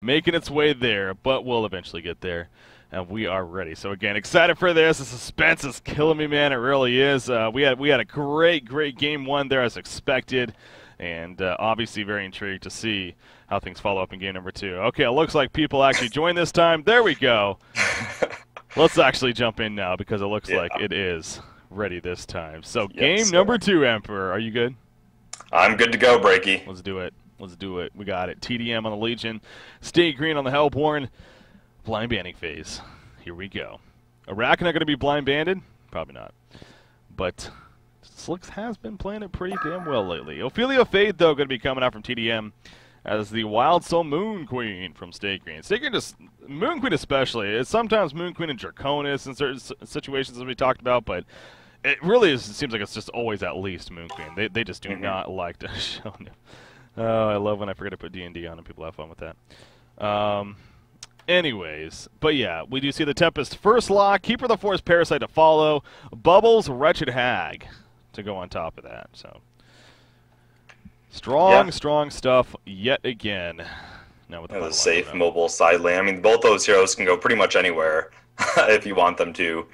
making its way there, but we'll eventually get there. And we are ready. So again, excited for this. The suspense is killing me, man. It really is. We had a great game one there as expected, and obviously very intrigued to see how things follow up in game number two. Okay, it looks like people actually joined this time. There we go. Let's actually jump in now because it looks like it is ready this time. So game number two, Emperor. Are you good? I'm good to go, Breaky. Let's do it. Let's do it. We got it. tdM on the Legion. Stay green on the Hellborn. Blind banding phase. Here we go. Iraq not going to be blind banded? Probably not. But Slicks has been playing it pretty damn well lately. Ophelia Fade, though, going to be coming out from tdM as the Wild Soul Moon Queen from Stay Green. Stay Green, just Moon Queen especially. It's sometimes Moon Queen and Draconis in certain situations as we talked about, but it really is, it seems like it's just always at least Moon Queen. They just do not like to show new. Oh, I love when I forget to put D&D on and people have fun with that. Anyways, but yeah, we do see the Tempest first lock, Keeper of the Forest Parasite to follow, Bubbles, Wretched Hag to go on top of that. So strong stuff yet again. Now with the safe mobile side lane. I mean, both those heroes can go pretty much anywhere if you want them to.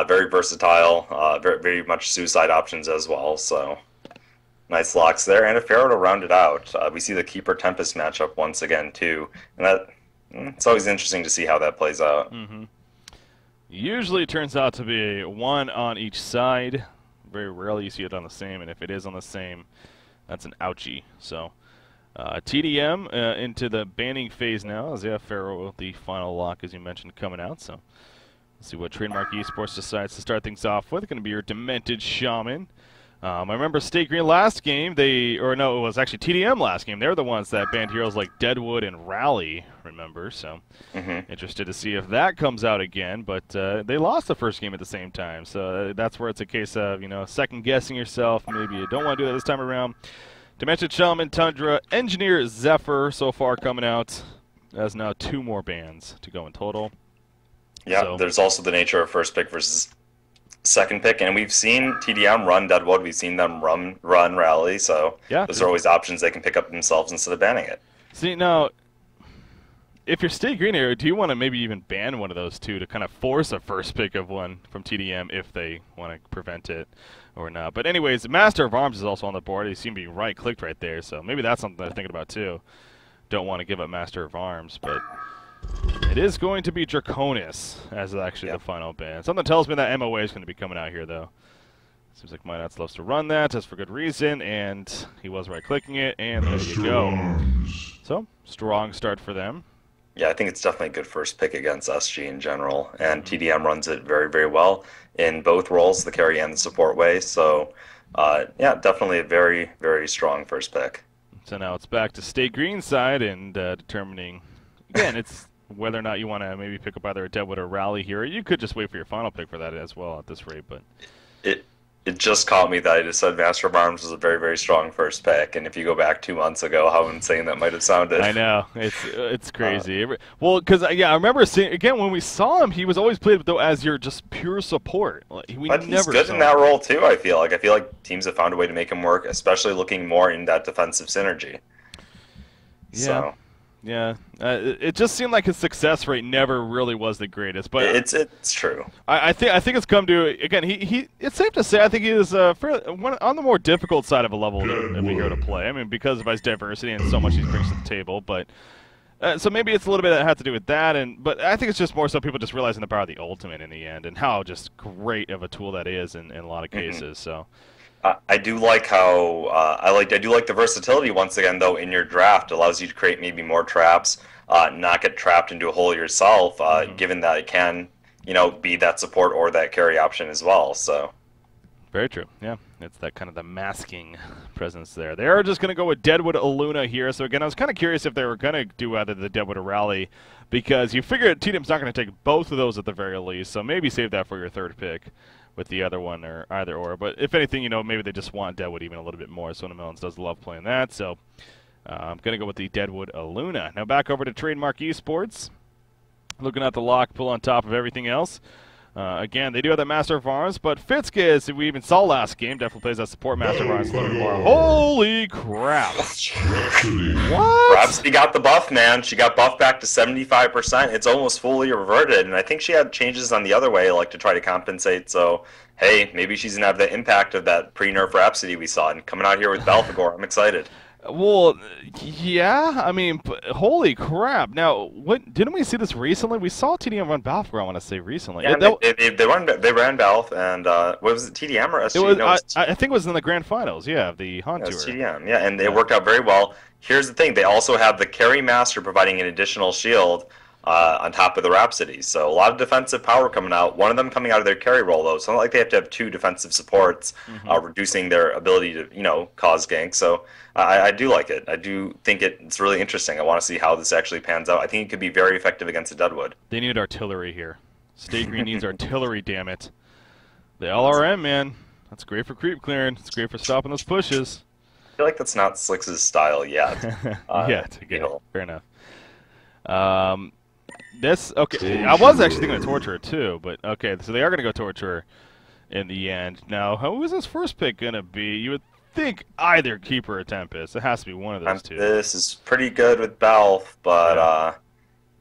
Very versatile, very much suicide options as well. So nice locks there, and a Pharaoh to round it out. We see the Keeper Tempest matchup once again too, and that. It's always interesting to see how that plays out. Usually it turns out to be one on each side. Very rarely you see it on the same, and if it is on the same, that's an ouchie. So tdM into the banning phase now, as Pharaoh, the final lock, as you mentioned, coming out. So let's see what Trademark Esports decides to start things off with. Going to be your Demented Shaman. I remember Stay Green last game, it was actually tdM last game. They were the ones that banned heroes like Deadwood and Rally, remember? So interested to see if that comes out again. But they lost the first game at the same time. So that's where it's a case of, second-guessing yourself. Maybe you don't want to do that this time around. Demented Shaman, Tundra, Engineer, Zephyr so far coming out. There's now 2 more bans to go in total. Yeah, so there's also the nature of first pick versus second pick, and we've seen tdM run Deadwood, we've seen them run Rally, so those are always options they can pick up themselves instead of banning it. See, now, if you're Stay Green here, do you want to maybe even ban one of those two to kind of force a first pick of one from tdM if they want to prevent it or not? But anyways, Master of Arms is also on the board. He seemed to be right-clicked right there, so maybe that's something they're thinking about too. Don't want to give up Master of Arms, but it is going to be Draconis as actually the final ban. Something tells me that MOA is going to be coming out here, though. Seems like Minot's loves to run that just for good reason, and he was right-clicking it, and there you go. So, strong start for them. Yeah, I think it's definitely a good first pick against SG in general, and tdM runs it very, very well in both roles, the carry and the support way. So, yeah, definitely a very, very strong first pick. So now it's back to Stay Green side and determining, again, it's whether or not you want to maybe pick up either a Deadwood or Rally here. You could just wait for your final pick for that as well at this rate. But it just caught me that I just said Master of Arms was a very, very strong first pick, and if you go back 2 months ago, how insane that might have sounded. I know. It's crazy. Well, because, I remember seeing, again, when we saw him, he was always played, though, as your just pure support. But he's good in that role, too, I feel like. I feel like teams have found a way to make him work, especially looking more in that defensive synergy. Yeah. So. Yeah, it just seemed like his success rate never really was the greatest, but it's true. I think it's come to, again, it's safe to say I think he is on the more difficult side of a level of a hero to play. I mean, because of his diversity and so much he brings to the table, but so maybe it's a little bit that had to do with that, but I think it's just more so people just realizing the power of the ultimate in the end and how just great of a tool that is in a lot of cases. So. I do like how I do like the versatility once again though in your draft. It allows you to create maybe more traps, not get trapped into a hole yourself, given that it can be that support or that carry option as well. So very true. Yeah, it's that kind of the masking presence there. They are just going to go with Deadwood Aluna here. So again, I was kind of curious if they were going to do either the Deadwood or Rally, because you figure tdM's not going to take both of those at the very least. So maybe save that for your third pick with the other one, or either or. But if anything, maybe they just want Deadwood even a little bit more. Sona Melons does love playing that. So I'm going to go with the Deadwood Aluna. Now back over to Trademark Esports. Looking at the lock pull on top of everything else. Again, they do have the Master of Arms, but Fitske, as we even saw last game, definitely plays that support Master of Arms a little bit more. Holy crap! What? Rhapsody got the buff, man. She got buffed back to 75%. It's almost fully reverted, and I think she had changes on the other way, like to try to compensate. So, hey, maybe she's gonna have the impact of that pre-nerf Rhapsody we saw. And coming out here with Balfagor, I'm excited. Well, yeah, I mean, holy crap. Now, didn't we see this recently? We saw tdM run Balfour, I want to say, recently. Yeah, they ran Balf, and what was it, tdM or SG? I think it was in the Grand Finals, yeah, the Han Tour. tdM, yeah, and it worked out very well. Here's the thing, they also have the Carry Master providing an additional shield on top of the Rhapsody. So a lot of defensive power coming out. One of them coming out of their carry role, though. It's not like they have to have two defensive supports, reducing their ability to, cause ganks. So I do like it. I do think it's really interesting. I want to see how this actually pans out. I think it could be very effective against a Deadwood. They need artillery here. Stay Green needs artillery, damn it. The LRM, man. That's great for creep clearing. It's great for stopping those pushes. I feel like that's not Slicks' style yet. Yet, okay, fair enough. Okay, I was actually thinking of Torturer too, but okay, so they are going to go Torturer in the end. Now, who is this first pick going to be? You would think either Keeper or Tempest. It has to be one of those two. This is pretty good with Balf, but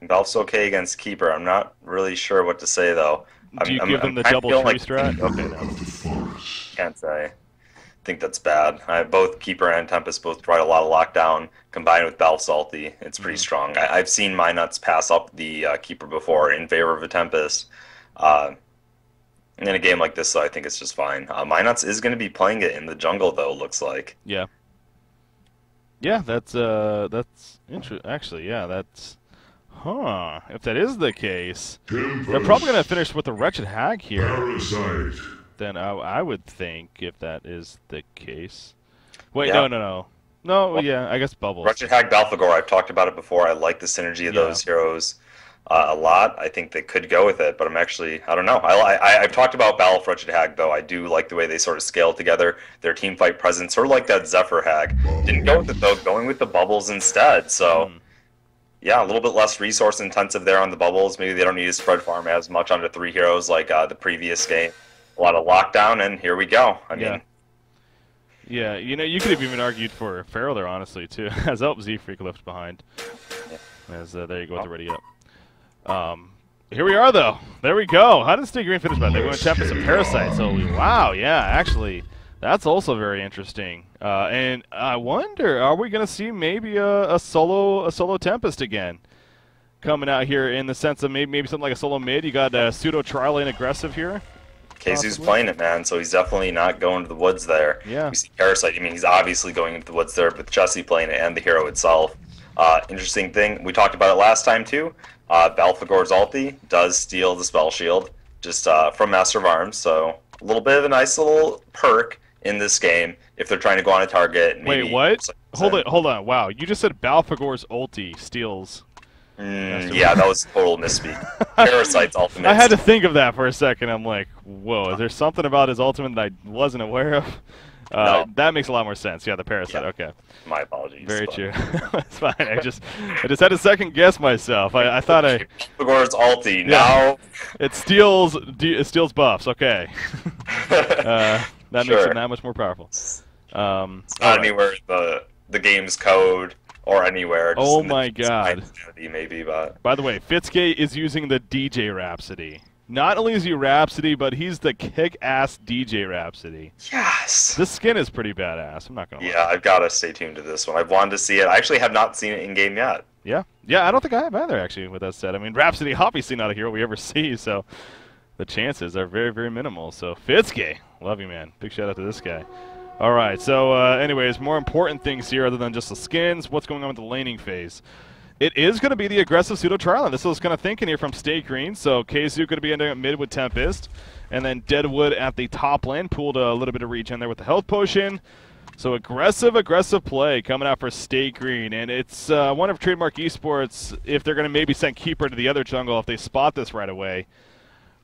Balf's okay against Keeper. I'm not really sure what to say, though. Do you give them the double tree strat? Okay, no. Can't say. I think that's bad. Both Keeper and Tempest both provide a lot of lockdown. Combined with Balf's ulti, it's pretty strong. I've seen my nuts pass up the Keeper before in favor of a Tempest. In a game like this, though, I think it's just fine. Minuts is going to be playing it in the jungle, though, looks like. Yeah. Yeah, that's interesting. Actually, yeah, that's... Huh. If that is the case, they're probably going to finish with the Wretched Hag here. Parasite. Then I would think, if that is the case. Wait, yeah. No, well, yeah, I guess Bubbles. Wretched Hag, Balfagor, I've talked about it before. I like the synergy of those heroes a lot. I think they could go with it, but I don't know. I've talked about Balf, Wretched Hag, though. I do like the way they sort of scale together, their team fight presence, sort of like that Zephyr Hag. Didn't go with it, though, going with the Bubbles instead, so... Yeah, a little bit less resource intensive there on the Bubbles. Maybe they don't need to spread farm as much onto 3 heroes like the previous game. A lot of lockdown, and here we go. I mean... Yeah, you could have even argued for Pharaoh there, honestly, too. As Z-Freak left behind. As there you go with the ready up. Here we are, though. There we go. How did Stay Green finish by? They're going to Tempest and Parasite. So, wow, yeah, actually, that's also very interesting. And I wonder, are we going to see maybe a solo Tempest again coming out here in the sense of maybe something like a solo mid? You got a pseudo tri-lane aggressive here. KZU's playing it, man, so he's definitely not going to the woods there. Yeah. We see Parasite. I mean, he's obviously going into the woods there, with Jesse playing it and the hero itself. Interesting thing, we talked about it last time, too. Balfagor's ulti does steal the spell shield just from Master of Arms, so a little bit of a nice little perk in this game if they're trying to go on a target. Wait, what? Hold on. Wow, you just said Balfagor's ulti steals. Yeah, that was a total misspeak. Parasite's ultimate. I had to think of that for a second. I'm like, whoa, is there something about his ultimate that I wasn't aware of? No. That makes a lot more sense. Yeah, the Parasite. Yeah. Okay. My apologies. Very true. That's fine. I just had to second guess myself. I thought Balfagor's ulti now. It steals buffs. Okay. That makes it that much more powerful. It's not anywhere the game's code. Or anywhere. Oh my god. Maybe, but... By the way, Fitske is using the DJ Rhapsody. Not only is he Rhapsody, but he's the kick-ass DJ Rhapsody. Yes! This skin is pretty badass, I'm not gonna lie. Yeah, I've got to stay tuned to this one. I've wanted to see it. I actually have not seen it in-game yet. Yeah, I don't think I have either, actually, with that said. I mean, Rhapsody obviously not a hero we ever see, so the chances are very, very minimal. So, Fitske, love you, man. Big shout-out to this guy. All right, so anyways, more important things here other than just the skins. What's going on with the laning phase? It is going to be the aggressive pseudo trial. This was kind of thinking here from Stay Green. So KZU going to be ending up mid with Tempest, and then Deadwood at the top lane pulled a little bit of reach in there with the health potion. So aggressive play coming out for Stay Green, and it's one of Trademark Esports if they're going to maybe send Keeper to the other jungle if they spot this right away,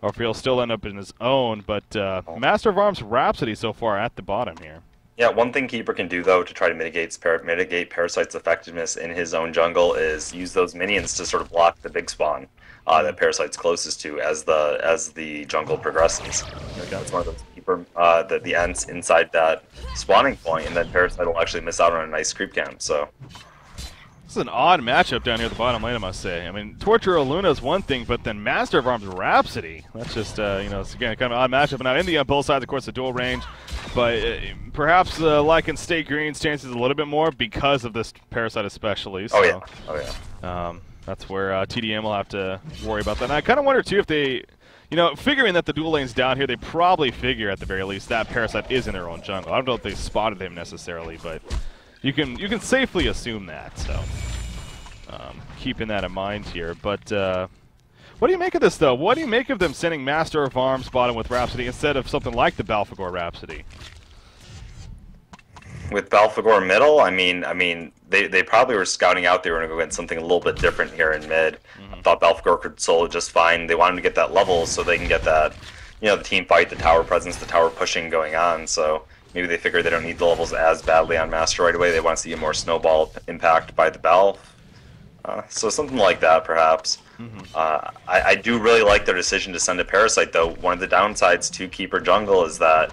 or if he'll still end up in his own. But Master of Arms Rhapsody so far at the bottom here. Yeah, one thing Keeper can do though to try to mitigate Parasite's effectiveness in his own jungle is use those minions to sort of block the big spawn that Parasite's closest to as the jungle progresses. It's one of those Keeper the ants inside that spawning point, and then Parasite will actually miss out on a nice creep camp. So. This is an odd matchup down here at the bottom lane, I must say. I mean, Torturer Luna is one thing, but then Master of Arms Rhapsody, that's just, it's again kind of an odd matchup. Now, in the both sides, of course, the dual range, but perhaps like in Stay Green's chances a little bit more because of this Parasite especially. So, Oh, yeah. That's where tdM will have to worry about that. And I kind of wonder, too, if they, figuring that the dual lane's down here, they probably figure, at the very least, that Parasite is in their own jungle. I don't know if they spotted him necessarily, but you can safely assume that, so keeping that in mind here. But what do you make of this, though? What do you make of them sending Master of Arms bottom with Rhapsody instead of something like the Balfagor Rhapsody? With Balfagor middle, I mean, they probably were scouting out they were going to go get something a little bit different here in mid. I thought Balfagor could solo just fine. They wanted to get that level so they can get that, the team fight, the tower presence, the tower pushing going on. So maybe they figure they don't need the levels as badly on Master right away. They want to see a more snowball impact by the Balf. So something like that, perhaps. I do really like their decision to send a Parasite, though. One of the downsides to Keeper Jungle is that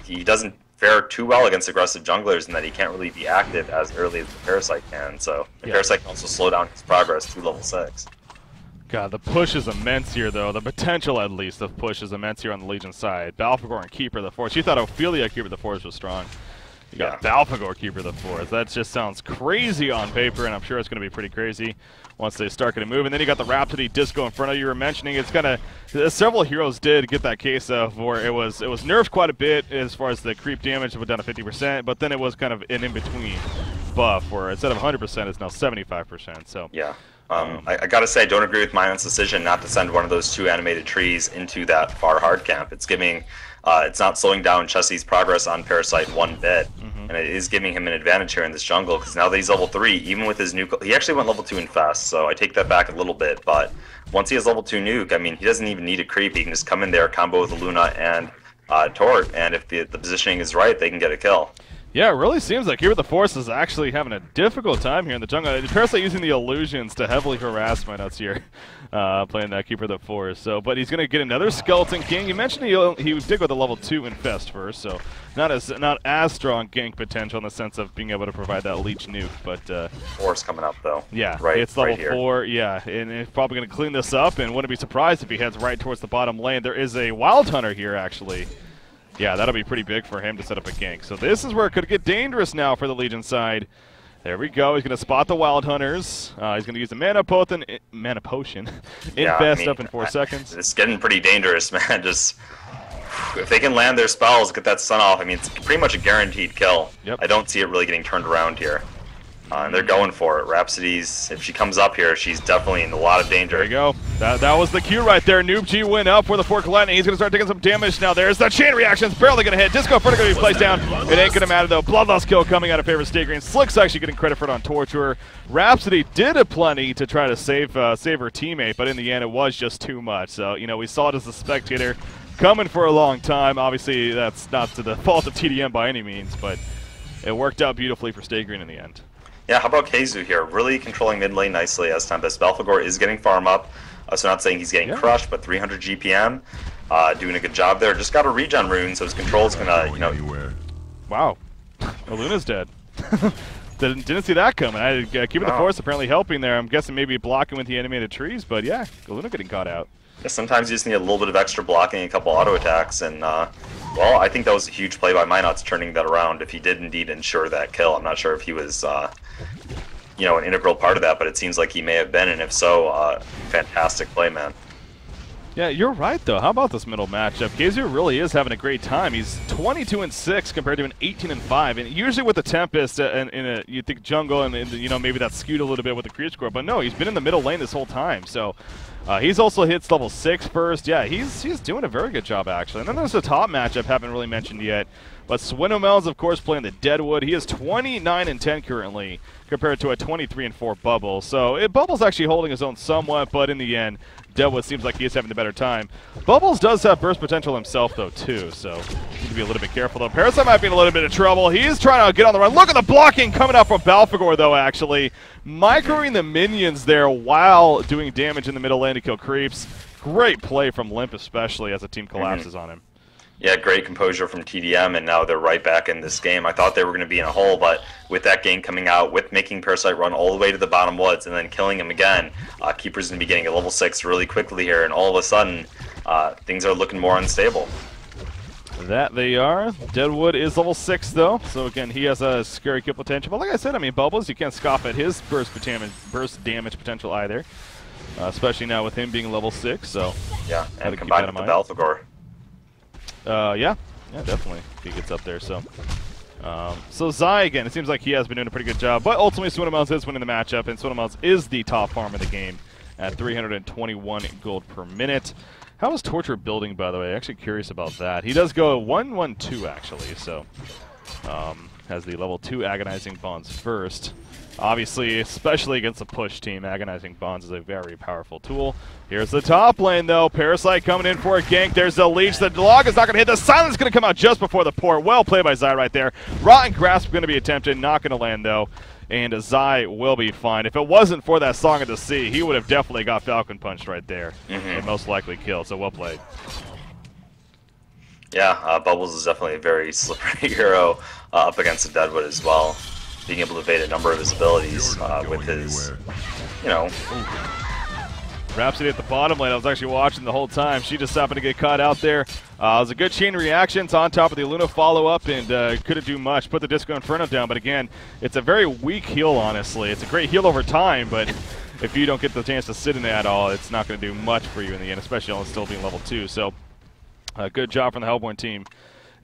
he doesn't fare too well against aggressive junglers, and that he can't really be active as early as the Parasite can. So the Parasite can also slow down his progress to level 6. God, the push is immense here, though. The potential, at least, of push is immense here on the Legion side. Balfagor and Keeper the Force. You thought Ophelia Keeper the Force was strong. You got Balfagor Keeper the Force. That just sounds crazy on paper, and I'm sure it's going to be pretty crazy once they start going to move. And then you got the Rhapsody Disco in front of you. You were mentioning it's kind of several heroes did get that case of where it was nerfed quite a bit as far as the creep damage went down to 50%, but then it was kind of an in-between buff where instead of 100% it's now 75%. So yeah. I gotta say, I don't agree with Minot's decision not to send one of those 2 animated trees into that far hard camp. It's giving, it's not slowing down Chessie's progress on Parasite one bit, and it is giving him an advantage here in this jungle, because now that he's level 3, even with his nuke, he actually went level 2 in Fest, so I take that back a little bit, but once he has level 2 nuke, I mean, he doesn't even need a creep. He can just come in there, combo with Luna and Tort, and if the positioning is right, they can get a kill. Yeah, it really seems like Keeper the Force is actually having a difficult time here in the jungle. Parasite using the illusions to heavily harass my nuts here, playing that Keeper the Force. So, but he's going to get another Skeleton King. You mentioned he did go to level 2 in Fest first, so not as strong gank potential in the sense of being able to provide that leech nuke. But Force coming up though. Yeah, right. It's level right 4. Yeah, and it's probably going to clean this up. And wouldn't be surprised if he heads right towards the bottom lane. There is a Wild Hunter here actually. Yeah, that'll be pretty big for him to set up a gank. So this is where it could get dangerous now for the Legion side. There we go. He's going to spot the Wild Hunters. He's going to use the Mana Potion. Invest up in 4 seconds. It's getting pretty dangerous, man. Just if they can land their spells, get that stun off, I mean, it's pretty much a guaranteed kill. Yep. I don't see it really getting turned around here. And they're going for it. Rhapsody's, if she comes up here, she's definitely in a lot of danger. There you go. That was the cue right there. Noob G went up for the Fork Lightning. He's going to start taking some damage now. There's the chain reaction. It's barely going to hit. Disco Inferno going to be placed down. It ain't going to matter, though. Bloodlust kill coming out of favor of Stay Green. Slick's actually getting credit for it on Torturer. Rhapsody did a plenty to try to save her teammate, but in the end, it was just too much. So, we saw it as a spectator coming for a long time. Obviously, that's not to the fault of tdM by any means, but it worked out beautifully for Stay Green in the end. Yeah, how about Keizu here? Really controlling mid lane nicely as Tempest. Balfagor is getting farm up, so not saying he's getting crushed, but 300 GPM, doing a good job there. Just got a regen rune, so his control's gonna, Wow, Luna's dead. Didn't see that coming. Keeping the Force apparently helping there. I'm guessing maybe blocking with the animated trees, but yeah, Luna getting caught out. Yeah, sometimes you just need a little bit of extra blocking, a couple auto attacks, and well, I think that was a huge play by Minots turning that around. If he did indeed ensure that kill, I'm not sure if he was, an integral part of that, but it seems like he may have been, and if so, fantastic play, man. Yeah, you're right though. How about this middle matchup? Keizu really is having a great time. He's 22-6 compared to an 18-5, and usually with the Tempest you think jungle and maybe that's skewed a little bit with the creep score, but no, he's been in the middle lane this whole time. So he's also hits level 6 first. Yeah, he's doing a very good job actually. And then there's the top matchup haven't really mentioned yet. But Swinomel's, of course, playing the Deadwood. He is 29-10 currently, compared to a 23-4 Bubble. So Bubble's actually holding his own somewhat, but in the end, Deadwood seems like he's having the better time. Bubbles does have burst potential himself, though, too, so need to be a little bit careful, though. Parasite might be in a little bit of trouble. He's trying to get on the run. Look at the blocking coming out from Balfagor, though, actually. Microing the minions there while doing damage in the middle lane to kill creeps. Great play from Limp, especially as the team collapses on him. Yeah, great composure from tdM, and now they're right back in this game. I thought they were going to be in a hole, but with that game coming out, with making Parasite run all the way to the bottom woods and then killing him again, Keeper's going to be getting a level 6 really quickly here, and all of a sudden, things are looking more unstable. That they are. Deadwood is level 6, though, so again, he has a scary kill potential. But like I said, I mean, Bubbles, you can't scoff at his burst damage potential either, especially now with him being level 6, so... Yeah, and combined with the Balfagor. Yeah, definitely. He gets up there. So, Zai again. It seems like he has been doing a pretty good job, but ultimately Swinomel's is winning the matchup, and Swinomel's is the top farm of the game at 321 gold per minute. How is Torture building, by the way? Actually curious about that. He does go 1-1-2 actually, so has the level 2 Agonizing Bonds first. Obviously, especially against a push team, Agonizing Bonds is a very powerful tool. Here's the top lane, though. Parasite coming in for a gank. There's the leech. The log is not going to hit. The silence is going to come out just before the port. Well played by Zai right there. Rotten Grasp going to be attempted. Not going to land, though. And Zai will be fine. If it wasn't for that Song of the Sea, he would have definitely got Falcon Punched right there. And most likely killed, so well played. Yeah, Bubbles is definitely a very slippery hero up against the Deadwood as well. Being able to evade a number of his abilities with his, you know... Rhapsody at the bottom lane. I was actually watching the whole time. She just happened to get caught out there. It was a good chain reaction. It's on top of the Luna follow-up and couldn't do much. Put the Disco Inferno down, but again, it's a very weak heal, honestly. It's a great heal over time, but if you don't get the chance to sit in it at all, it's not going to do much for you in the end, especially on still being level 2. So, good job from the Hellborn team.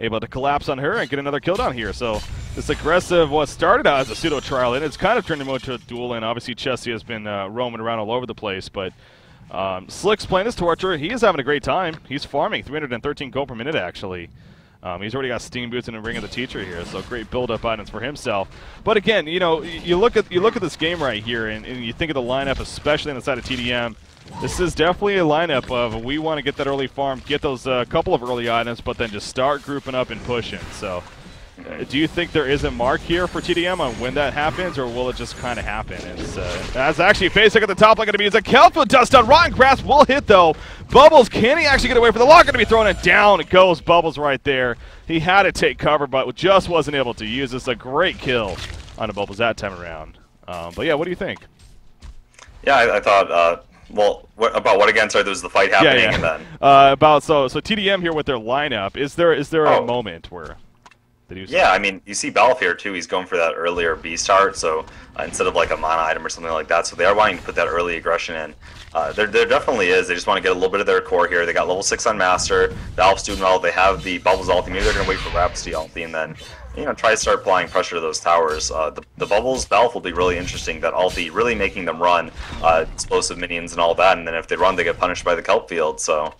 Able to collapse on her and get another kill down here. So this aggressive, what started out as a pseudo trial, and it's kind of turned into a duel. And obviously Chessie has been roaming around all over the place. But Slick's playing his Torture. He is having a great time. He's farming 313 gold per minute actually. He's already got Steam Boots and a Ring of the Teacher here, so great build-up items for himself. But again, you know, you look at this game right here, and you think of the lineup, especially on the side of tdM. This is definitely a lineup of we want to get that early farm, get those couple of early items, but then just start grouping up and pushing. So, do you think there is a mark here for tdM on when that happens, or will it just kind of happen? That's actually facing at the top, like going to be a Kelpha dust on. Rotten Grasp will hit though. Bubbles, can he actually get away from the lock? Going to be throwing it down. It goes Bubbles right there. He had to take cover, but just wasn't able to use this. A great kill on the Bubbles that time around. But yeah, what do you think? Yeah, I thought. Well, about what again? Sorry, there was the fight happening, and then so tdM here with their lineup. Is there a moment where that he was? Yeah, I mean, you see Balf here too. He's going for that earlier Beast Heart, so instead of like a mana item or something like that. So they are wanting to put that early aggression in. There definitely is. They just want to get a little bit of their core here. They got level 6 on Master. Balf's doing well. They have the Bubbles ulti. Maybe they're going to wait for Rhapsody ulti and then, you know, try to start applying pressure to those towers. The Bubbles Balf will be really interesting. That ulti really making them run explosive minions and all that. And then if they run, they get punished by the Kelp field. So,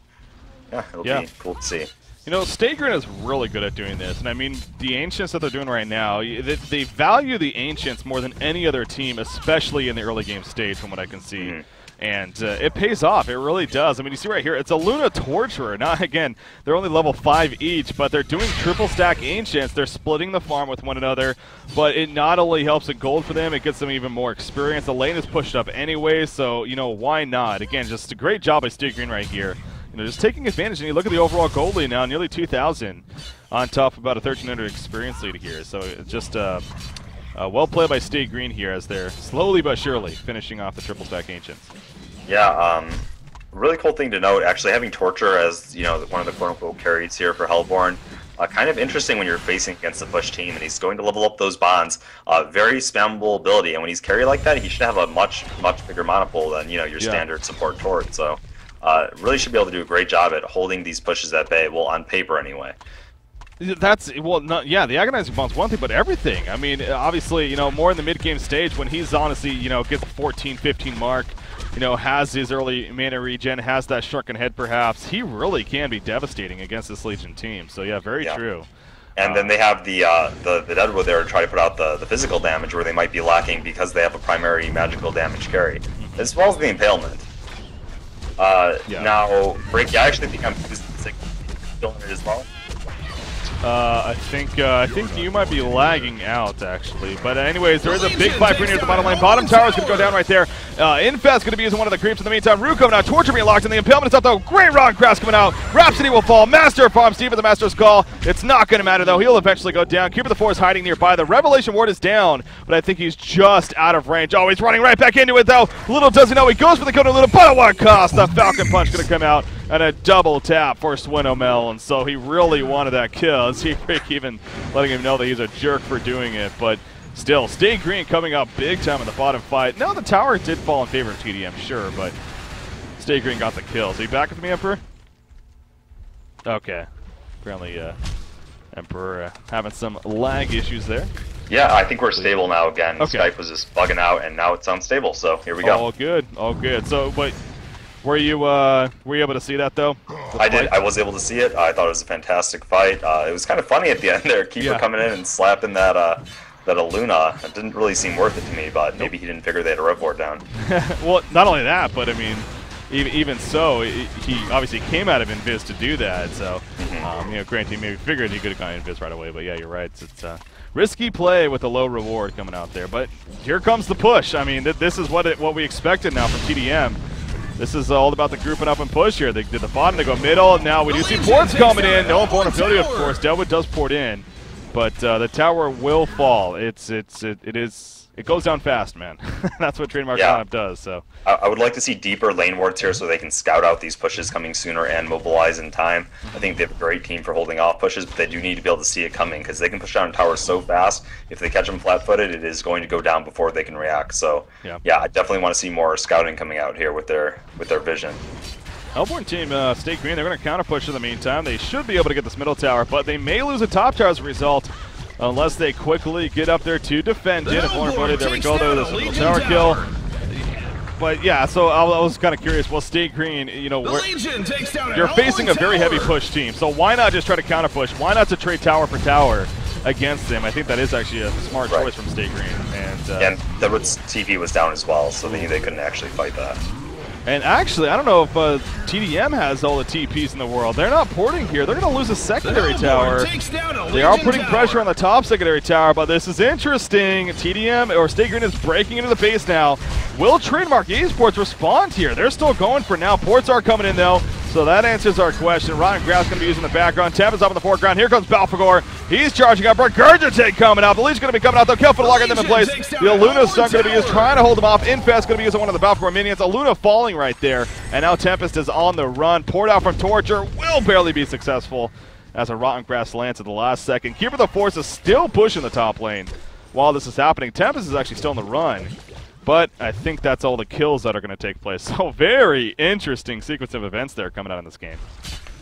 yeah, it'll be cool to see. You know, Stagrin is really good at doing this, and I mean, the Ancients that they're doing right now, they value the Ancients more than any other team, especially in the early game stage, from what I can see. And it pays off. It really does. I mean, you see right here, it's a Luna Torturer. Now, again, they're only level 5 each, but they're doing triple stack Ancients. They're splitting the farm with one another, but it not only helps with gold for them, it gets them even more experience. The lane is pushed up anyway, so, you know, why not? Again, just a great job by Stagrin right here. You know, just taking advantage, and you look at the overall gold lead now, nearly 2,000 on top of about a 1,300 experience lead here. So it's just well played by Stagrin here as they're slowly but surely finishing off the triple stack Ancients. Yeah, really cool thing to note, actually having Torture as, you know, one of the quote-unquote carries here for Hellborn. Kind of interesting when you're facing against a push team, and he's going to level up those bonds. Very spammable ability, and when he's carry like that, he should have a much bigger mana pool than, you know, your standard support Tort. So really should be able to do a great job at holding these pushes at bay, well, on paper anyway. That's, well, yeah, the Agonizing Bomb's one thing, but everything. I mean, obviously, you know, more in the mid-game stage when he's honestly, you know, gets the 14, 15 mark, you know, has his early mana regen, has that shrunken head perhaps, he really can be devastating against this Legion team. So, yeah, very true. And then they have the Deadwood there to try to put out the physical damage where they might be lacking because they have a primary magical damage carry, as well as the Impalement. Now, Break, I actually think I'm still in it as well. I think you might be lagging out, actually. But anyways, there is a big fight for near the bottom lane. Bottom tower is going to go down right there. Infest going to be using one of the creeps in the meantime. Ruko now, Torture being locked in. The Impalement is up, though. Great Rock Crash coming out. Rhapsody will fall. Master farms deep at the Master's Call. It's not going to matter, though. He'll eventually go down. Keeper of the Forest hiding nearby. The Revelation Ward is down, but I think he's just out of range. Oh, he's running right back into it, though. Little does he know, he goes for the kill to Luna, but at what cost? The Falcon Punch going to come out. And a double tap for Swinomel, and so he really wanted that kill. Break even letting him know that he's a jerk for doing it, but still, Stay Green coming up big time in the bottom fight. Now the tower did fall in favor of tdM, sure, but Stay Green got the kill. Is he back with me, Emperor? Okay. Apparently, Emperor having some lag issues there. Yeah, I think we're stable now again. Okay. Skype was just bugging out, and now it's unstable, so here we go. All good, all good. So, but were you able to see that, though? I did. I was able to see it. I thought it was a fantastic fight. It was kind of funny at the end there. Keeper coming in and slapping that Aluna. It didn't really seem worth it to me, but maybe he didn't figure they had a rev board down. Well, not only that, but I mean, even so, he obviously came out of Invis to do that. So, you know, granted, he maybe figured he could have gone Invis right away. But yeah, you're right. It's risky play with a low reward coming out there. But here comes the push. I mean, this is what we expected now from tdM. This is all about the grouping up and push here. They did the bottom, they go middle, and now we do see ports coming in. No vulnerability, of course. Deadwood does port in, but the tower will fall. It goes down fast, man. That's what Trademark lineup does. So I would like to see deeper lane wards here so they can scout out these pushes coming sooner and mobilize in time. I think they have a great team for holding off pushes, but they do need to be able to see it coming because they can push down towers so fast. If they catch them flat-footed, it is going to go down before they can react. So yeah, I definitely want to see more scouting coming out here with their vision. Hellborn team, Stay Green, they're going to counter push in the meantime. They should be able to get this middle tower, but they may lose a top tower as a result. Unless they quickly get up there to defend it. There we go, though. There's a little tower kill. But yeah, so I was kind of curious. Well, Stay Green, you know, you're facing a very heavy push team, so why not just try to counter push? Why not to trade tower for tower against them? I think that is actually a smart choice from Stay Green. And Deadwood's TP was down as well, so they couldn't actually fight that. And actually, I don't know if tdM has all the TPs in the world. They're not porting here. They're going to lose a secondary tower. They are putting pressure on the top secondary tower, but this is interesting. tdM, or Stay Green, is breaking into the base now. Will Trademark Esports respond here? They're still going for now. Ports are coming in, though, so that answers our question. Rotten Grass going to be using the background. Tab is up in the foreground. Here comes Balfagor. He's charging up. Regurgitate coming out. The lead's going to be coming out, though. Kill for the locker them in place. The Aluna's stun going to be used, trying to hold him off. Infest going to be using one of the Balfagor minions. Aluna falling right there. And now Tempest is on the run. Poured out from Torture. Will barely be successful as a Rotten Grass lands at the last second. Keeper of the Force is still pushing the top lane while this is happening. Tempest is actually still on the run. But I think that's all the kills that are going to take place. So very interesting sequence of events there coming out in this game.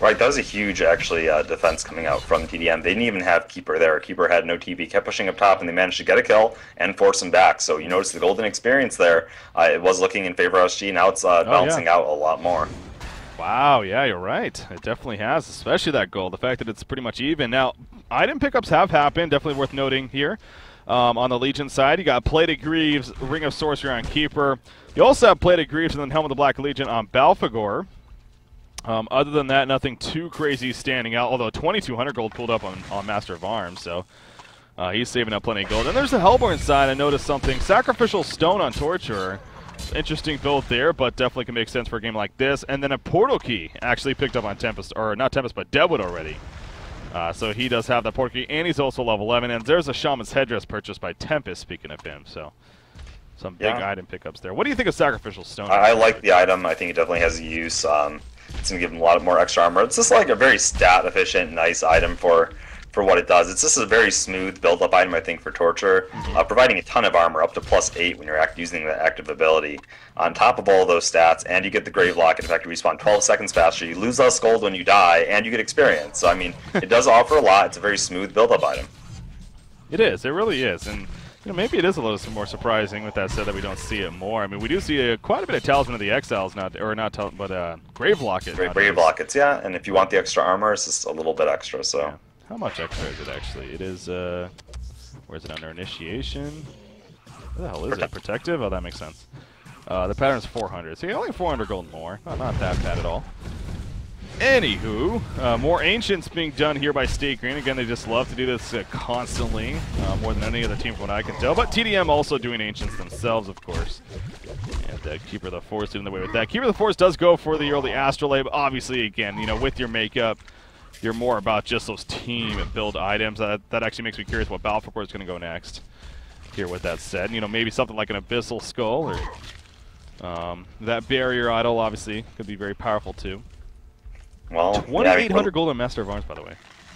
Right, that was a huge, actually, defense coming out from tdM. They didn't even have Keeper there. Keeper had no TP, kept pushing up top, and they managed to get a kill and force him back. So you notice the golden experience there. It was looking in favor of SG. Now it's balancing out a lot more. Wow, yeah, you're right. It definitely has, especially that gold. The fact that it's pretty much even. Now, item pickups have happened, definitely worth noting here. On the Legion side, you got Plated Greaves, Ring of Sorcery on Keeper. You also have Plated Greaves and then Helm of the Black Legion on Balfagor. Other than that, nothing too crazy standing out, although 2,200 gold pulled up on Master of Arms, so he's saving up plenty of gold. And there's the Hellborn side. I noticed something. Sacrificial Stone on Torturer. Interesting build there, but definitely can make sense for a game like this. And then a Portal Key actually picked up on Tempest, or not Tempest, but Deadwood already. So he does have that Portal Key, and he's also level 11. And there's a Shaman's Headdress purchased by Tempest, speaking of him. So some big item pickups there. What do you think of Sacrificial Stone? I like the item. I think it definitely has a use. It's going to give him a lot more extra armor. It's just like a very stat-efficient, nice item for what it does. It's just a very smooth build-up item, I think, for Torture, providing a ton of armor, up to +8 when you're using the active ability. On top of all those stats, and you get the Grave Locket effect, you respawn 12 seconds faster, you lose less gold when you die, and you get experience. So, I mean, it does offer a lot. It's a very smooth build-up item. It is. It really is. And you know, maybe it is a little more surprising with that said that we don't see it more. I mean, we do see quite a bit of Talisman of the Exiles, Grave Locket. Grave Lockets, yeah. And if you want the extra armor, it's just a little bit extra. So How much extra is it actually? It is, where is it under initiation? What the hell is it? Protective? Oh, that makes sense. The pattern is 400. So yeah, only 400 gold more. Not that bad at all. Anywho, more Ancients being done here by State Green. Again, they just love to do this constantly, more than any other team from what I can tell. But tdM also doing Ancients themselves, of course. And Keeper of the Forest doing the way with that. Keeper of the Forest does go for the early Astrolabe. Obviously, again, you know, with your makeup, you're more about just those team and build items. That actually makes me curious what Balfour is going to go next. Here, with that said, you know, maybe something like an Abyssal Skull or that Barrier Idol. Obviously, could be very powerful too. Well, 2,800 gold on Master of Arms, by the way.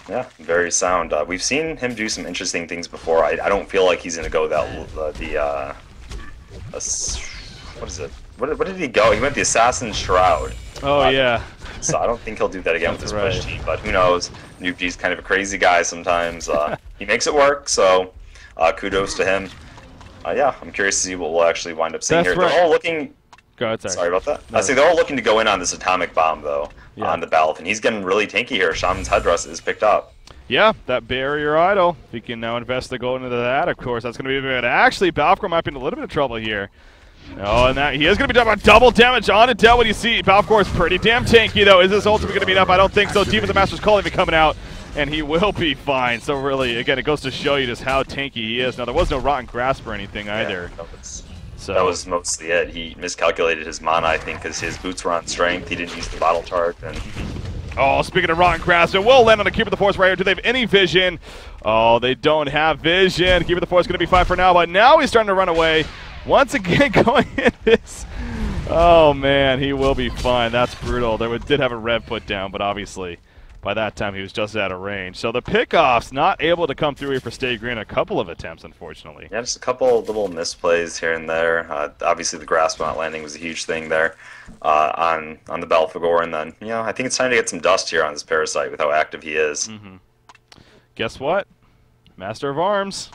Yeah, very sound. We've seen him do some interesting things before. I don't feel like he's going to go that what is it? What did he go? He went the Assassin's Shroud. Oh yeah. So I don't think he'll do that again with his push team. But who knows? Noob G's kind of a crazy guy sometimes. He makes it work. So kudos to him. Yeah, I'm curious to see what we'll actually wind up seeing here. Right. They're all looking. Go ahead, sorry. Sorry about that. I say they're all looking to go in on this atomic bomb though, on the Balf, and he's getting really tanky here. Shaman's Headdress is picked up. Yeah, that Barrier Idol. He can now invest the gold into that. Of course, that's going to be good. Actually, Balfcore might be in a little bit of trouble here. Oh, and that he is going to be talking about double damage on Adele. What do you see? Balfcore is pretty damn tanky though. Is this ultimate going to be enough? I don't think so. Deep of the Master's Calling be coming out, and he will be fine. So really, again, it goes to show you just how tanky he is. Now, there was no Rotten Grasp or anything either. So that was mostly it. He miscalculated his mana, I think, because his boots were on strength. He didn't use the bottle chart. And oh, speaking of Rotten Grasp, it will land on the Keeper of the Forest right here. Do they have any vision? Oh, they don't have vision. Keeper of the Forest going to be fine for now, but now he's starting to run away. Once again, going in this. Oh, man, he will be fine. That's brutal. They did have a rev put down, but obviously by that time he was just out of range. So the pickoffs not able to come through here for State Green. A couple of attempts, unfortunately. Yeah, just a couple of little misplays here and there. Obviously, the grasp not landing was a huge thing there on the Belphegor. And then, you know, I think it's time to get some dust here on this Parasite with how active he is. Guess what? Master of Arms.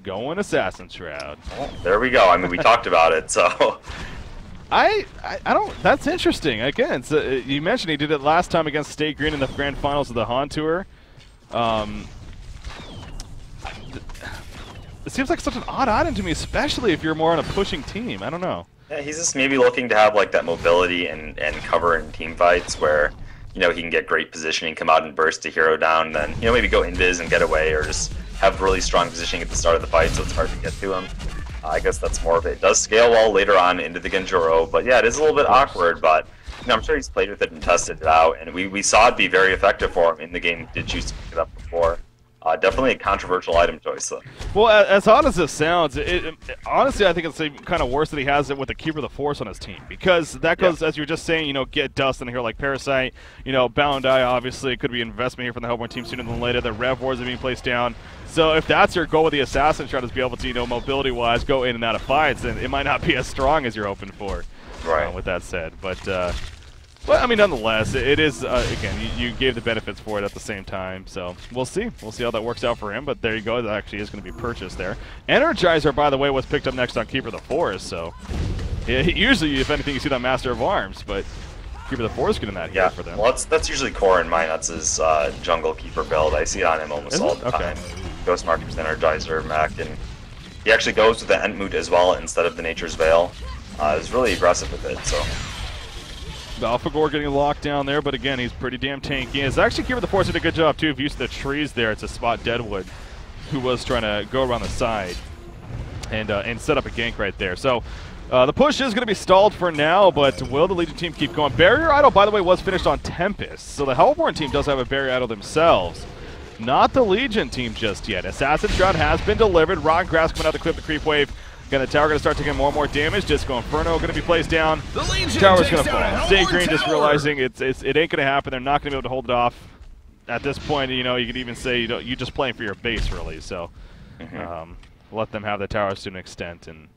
Going Assassin's Shroud. Oh, there we go. I mean, we talked about it, so... I don't. That's interesting. Again, you mentioned he did it last time against State Green in the Grand Finals of the Han Tour. It seems like such an odd item to me, especially if you're more on a pushing team. I don't know. Yeah, he's just maybe looking to have like that mobility and cover in team fights where, you know, he can get great positioning, come out and burst a hero down, then, you know, maybe go invis and get away, or just have really strong positioning at the start of the fight so it's hard to get to him. I guess that's more of it. It does scale well later on into the Genjuro, but yeah, it is a little bit awkward, but you know, I'm sure he's played with it and tested it out, and we saw it be very effective for him in the game. He did choose to pick it up before. Definitely a controversial item choice, though. Well, as odd as this sounds, honestly, I think it's kind of worse that he has it with the Keeper of the Force on his team, because that goes, as you were just saying, you know, get dust in here like Parasite, you know, Bound Eye, obviously, it could be investment here from the Hellborn team sooner than later. The Rev Wars are being placed down. So if that's your goal with the Assassin Shroud, is be able to, you know, mobility-wise, go in and out of fights, then it might not be as strong as you're hoping for. Right. With that said, but I mean, nonetheless, it is, again, you gave the benefits for it at the same time, so we'll see. We'll see how that works out for him, but there you go. That actually is going to be purchased there. Energizer, by the way, was picked up next on Keeper of the Forest, so yeah, usually, if anything, you see that Master of Arms, but Keeper of the Forest getting that here for them. Well, that's usually core in mine. That's his Jungle Keeper build. I see it on him almost all the time. Ghost Marker's Energizer, Mac, and he actually goes with the Entmoot as well instead of the Nature's Veil. It's really aggressive with it, so... Balphegor getting locked down there, but again, he's pretty damn tanky. It's actually Keeper of the Forest did a good job, too, of using the trees there to spot Deadwood, who was trying to go around the side and set up a gank right there. So the push is going to be stalled for now, but will the Legion team keep going? Barrier Idol, by the way, was finished on Tempest, so the Hellborn team does have a Barrier Idol themselves. Not the Legion team just yet. Assassin Shroud has been delivered. Rotten Grass coming out to clip the creep wave. Again, the tower going to start taking more and more damage. Disco Inferno going to be placed down. The tower's going to fall. State Green just realizing it ain't going to happen. They're not going to be able to hold it off. At this point, you know, you could even say you're just playing for your base, really. So let them have the towers to an extent and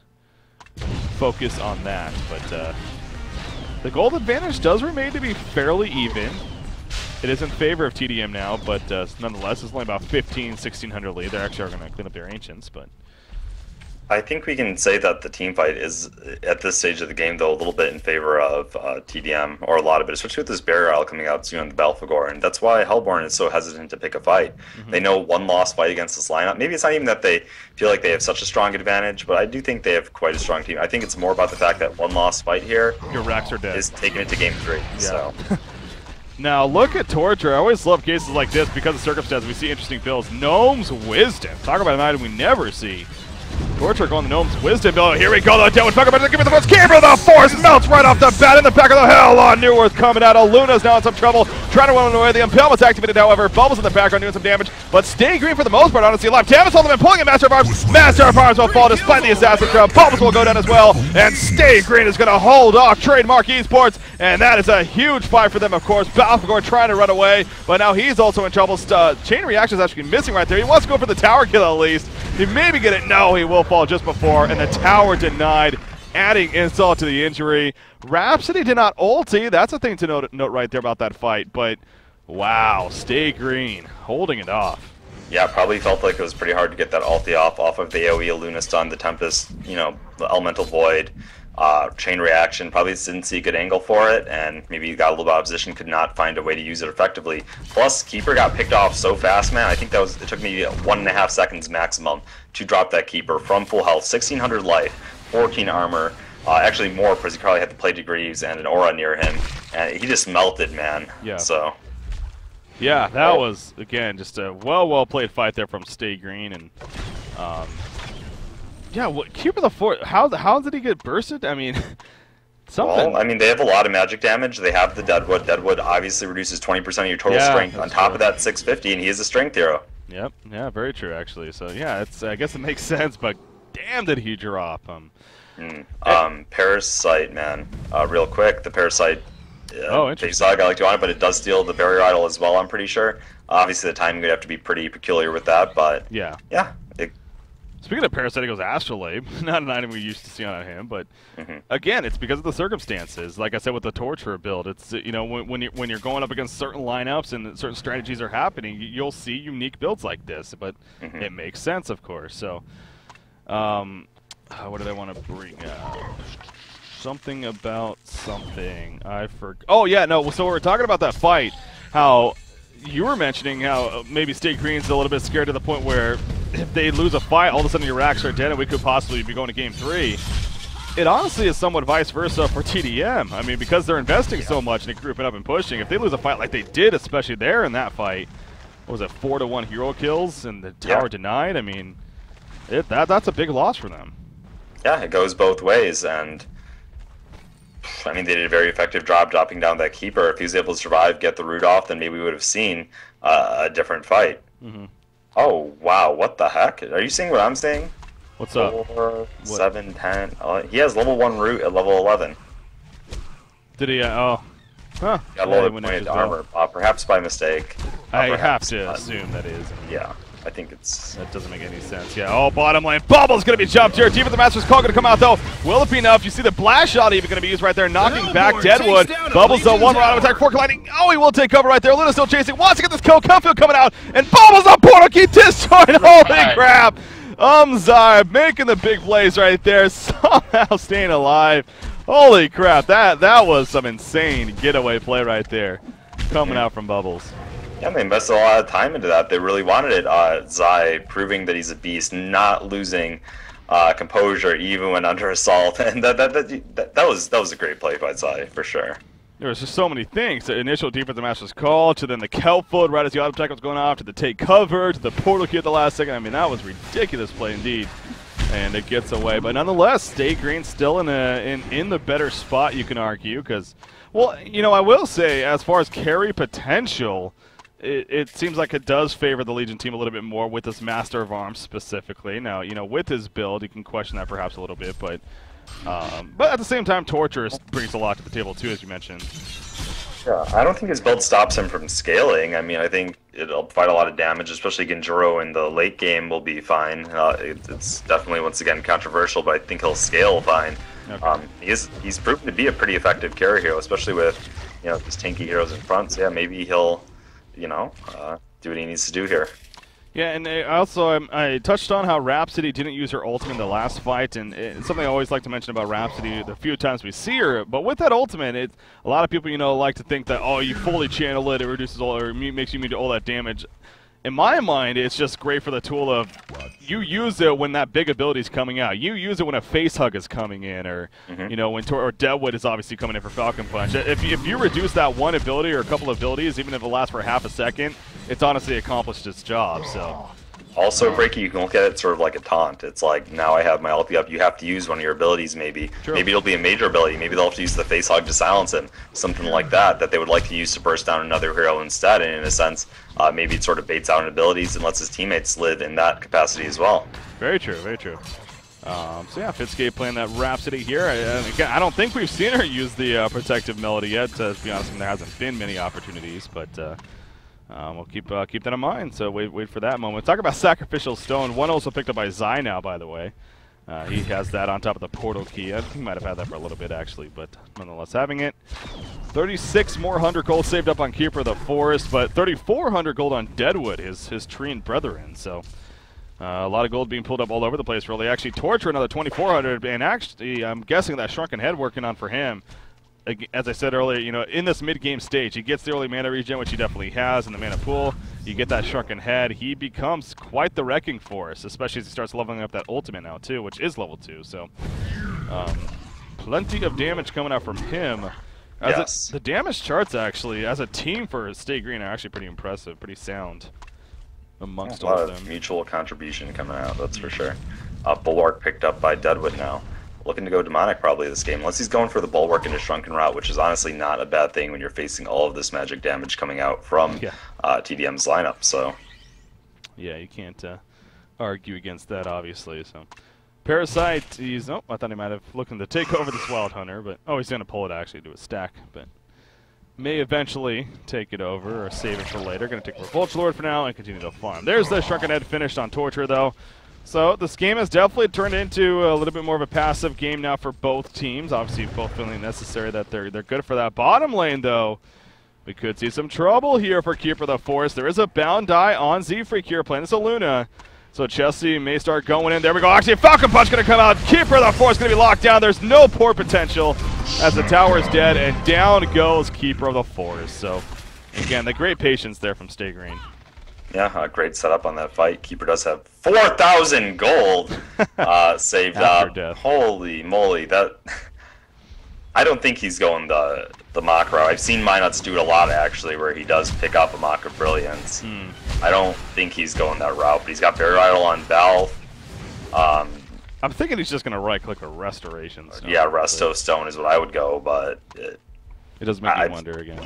focus on that. But the gold advantage does remain to be fairly even. It is in favor of tdM now, but nonetheless, it's only about 1,500, 1,600 lead. They actually are going to clean up their Ancients, but... I think we can say that the team fight is, at this stage of the game, though, a little bit in favor of tdM, or a lot of it, especially with this barrier isle coming out soon on the Belphegor, and that's why Hellborn is so hesitant to pick a fight. They know one lost fight against this lineup. Maybe it's not even that they feel like they have such a strong advantage, but I do think they have quite a strong team. I think it's more about the fact that one lost fight here Your racks are dead. is taking it to game 3. Yeah. So. Now look at Torture. I always love cases like this because of circumstances. We see interesting builds. Gnome's Wisdom. Talk about an item we never see. Torture going the Gnome's Wisdom build. Here we go, the Deadwood Fucker, but give me the first keeper. The Force melts right off the bat in the back of the hell on Newworth coming out. Luna's now in some trouble, trying to run away. The Impalement's activated, however. Bubbles in the background doing some damage, but Stay Green for the most part, honestly alive. Tavis holding him, pulling in Master of Arms. Master of Arms will fall despite the Assassin Trap. Bubbles will go down as well, and Stay Green is going to hold off Trademark Esports, and that is a huge fight for them, of course. Balthagor trying to run away, but now he's also in trouble. Chain Reaction is actually missing right there. He wants to go for the tower kill at least. He maybe get it. No, he will fall just before, and the tower denied, adding insult to the injury. Rhapsody did not ulti. That's a thing to note right there about that fight, but wow, Stay Green holding it off. Yeah, probably felt like it was pretty hard to get that ulti off of the AoE, Luna stun, the Tempest, you know, the Elemental Void, Chain Reaction. Probably didn't see a good angle for it, and maybe he got a little bit of opposition, could not find a way to use it effectively. Plus, Keeper got picked off so fast, man. I think that it took me 1.5 seconds maximum to drop that Keeper from full health, 1600 life, 14 armor. Actually more, because he probably had the Play Degrees and an aura near him, and he just melted, man. Yeah. So. Yeah, that was, again, just a well played fight there from Stay Green. And yeah, Keeper the Fort, how did he get bursted? I mean, something. Well, I mean, they have a lot of magic damage. They have the Deadwood. Deadwood obviously reduces 20% of your total strength. On top of that, 650, and he is a strength hero. Yep, yeah, very true, actually. So, yeah, I guess it makes sense, but damn did he drop. Parasite, man. Real quick, the Parasite. Oh, interesting. I like to on it, but it does steal the barrier idol as well, I'm pretty sure. Obviously, the timing would have to be pretty peculiar with that, but yeah. Speaking Speaking of Parasite, it goes Astrolabe. Not an item we used to see on him, but again, it's because of the circumstances. Like I said with the Torturer build, it's, you know, when you're going up against certain lineups and certain strategies are happening, you'll see unique builds like this. But it makes sense, of course. So, what did I want to bring up? Something about something. I forgot. Oh yeah, no. So we're talking about that fight. How you were mentioning how maybe Stay Green's a little bit scared to the point where if they lose a fight, all of a sudden your racks are dead and we could possibly be going to game 3. It honestly is somewhat vice versa for tdM. I mean, because they're investing so much and grouping up and pushing, if they lose a fight like they did, especially there in that fight, what was it, 4-1 hero kills and the tower denied? I mean, that's a big loss for them. Yeah, it goes both ways, and I mean, they did a very effective job dropping down that Keeper. If he was able to survive, get the root off, then maybe we would have seen a different fight. Oh, wow, what the heck? Are you seeing what I'm seeing? What's up? 4, 7, 10. He has level 1 root at level 11. Did he? Oh. Huh. Got low pointed armor, perhaps by mistake. I have to assume that is. Yeah. I think it's... That doesn't make any sense. Yeah, oh, bottom lane. Bubble's going to be jumped here. Team of the Master's Call going to come out, though. Will it be enough? You see the blast shot even going to be used right there, knocking back Deadwood. Bubbles, though, one more auto attack, 4 colliding. Oh, he will take cover right there. Luna's still chasing. Wants to get this kill. Cumfield coming out. And Bubbles on portal key destroyed. Holy crap. Zar making the big plays right there. Somehow staying alive. Holy crap. That was some insane getaway play right there. Coming out from Bubbles. Yeah, they invested a lot of time into that. They really wanted it. Zai proving that he's a beast, not losing composure even when under assault, and that was a great play by Zai for sure. There was just so many things. The initial defensive master's call, to then the kelp foot right as the auto attack was going off, to the take cover, to the portal key at the last second. I mean, that was ridiculous play indeed. And it gets away, but nonetheless, Stay Green still in the better spot, you can argue, because, well, you know, I will say as far as carry potential. It seems like it does favor the Legion team a little bit more with this Master of Arms specifically. Now, you know, with his build, you can question that perhaps a little bit, but at the same time, Torture brings a lot to the table too, as you mentioned. Yeah, I don't think his build stops him from scaling. I mean, I think it'll fight a lot of damage, especially Genjuro in the late game will be fine. It's definitely, once again, controversial, but I think he'll scale fine. Okay. He's proven to be a pretty effective carry hero, especially with, you know, these tanky heroes in front. So yeah, maybe he'll, you know, do what he needs to do here. Yeah, and I touched on how Rhapsody didn't use her ultimate in the last fight, and it's something I always like to mention about Rhapsody the few times we see her. But with that ultimate, a lot of people, like to think that, oh, you fully channel it, it reduces all, or makes you immune to all that damage. In my mind, it's just great for the tool of you use it when that big ability is coming out. You use it when a face hug is coming in, or when or Deadwood is obviously coming in for Falcon Punch. If you reduce that one ability or a couple of abilities, even if it lasts for half a second, it's honestly accomplished its job. So. Also, Breaky, you can look at it sort of like a taunt. It's like, now I have my ulti up, you have to use one of your abilities maybe. True. Maybe it'll be a major ability. Maybe they'll have to use the face hug to silence him. Something like that they would like to use to burst down another hero instead. And in a sense, maybe it sort of baits out abilities and lets his teammates live in that capacity as well. Very true, very true. So yeah, Fitscape playing that Rhapsody here. Again, I don't think we've seen her use the Protective Melody yet. To be honest, there hasn't been many opportunities, but we'll keep that in mind. So wait for that moment. Talk about Sacrificial Stone. One also picked up by Zai now, by the way. He has that on top of the portal key. I think he might have had that for a little bit actually, but nonetheless having it. 36 more 100 gold saved up on Keeper of the Forest, but 3,400 gold on Deadwood, his Treant brethren. So a lot of gold being pulled up all over the place, really. Actually, Torture another 2,400, and actually, I'm guessing that Shrunken Head working on for him. As I said earlier, in this mid-game stage, he gets the early mana regen, which he definitely has in the mana pool. You get that Shrunken Head. He becomes quite the wrecking force, especially as he starts leveling up that ultimate now, too, which is level 2. So, plenty of damage coming out from him. Yes. The damage charts, actually, as a team for Stay Green, are actually pretty impressive, pretty sound amongst all of them. A lot of mutual contribution coming out, that's for sure. Bulwark picked up by Deadwood now. Looking to go demonic probably this game, unless he's going for the bulwark into Shrunken route, which is honestly not a bad thing when you're facing all of this magic damage coming out from tdM's lineup. So yeah, you can't argue against that, obviously. So Parasite, he's I thought he might have looking to take over this Wild Hunter, but he's going to pull it actually to a stack, but may eventually take it over or save it for later. Going to take over Vulture Lord for now and continue to farm. There's the Shrunken Head finished on Torture though. So this game has definitely turned into a little bit more of a passive game now for both teams. Obviously, both feeling necessary that they're good for that bottom lane, though. We could see some trouble here for Keeper of the Forest. There is a bound die on Z-Freak here playing this Luna. So Chelsea may start going in. There we go. Actually, Falcon Punch going to come out. Keeper of the Forest going to be locked down. There's no port potential as the tower is dead, and down goes Keeper of the Forest. So again, the great patience there from Stay Green. Yeah, great setup on that fight. Keeper does have 4,000 gold saved up. Death. Holy moly, that I don't think he's going the Mach route. I've seen Minuts do it a lot actually, where he does pick up a Mach of Brilliance. I don't think he's going that route, but he's got Barrier Idol on Bell. I'm thinking he's just going to right-click a Restoration Stone. Yeah, Resto Stone is what I would go, but it does make me wonder again.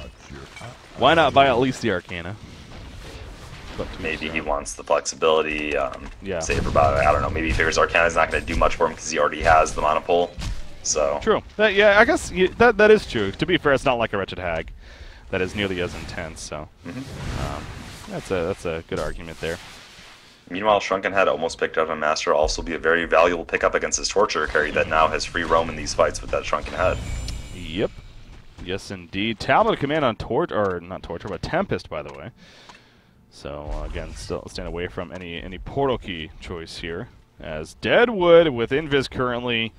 Why not buy at least the Arcana? Maybe he wants the flexibility, safer about it. I don't know. Maybe he figures Arcana's not going to do much for him because he already has the mana pool. So true. Yeah, I guess that is true. To be fair, it's not like a Wretched Hag that is nearly as intense. So that's a good argument there. Meanwhile, Shrunken Head almost picked up a Master. Also be a very valuable pickup against his Torture carry that now has free roam in these fights with that Shrunken Head. Yep. Yes, indeed. Tablet of Command on not Torture, but Tempest, by the way. So again, still staying away from any portal key choice here. As Deadwood with Invis currently,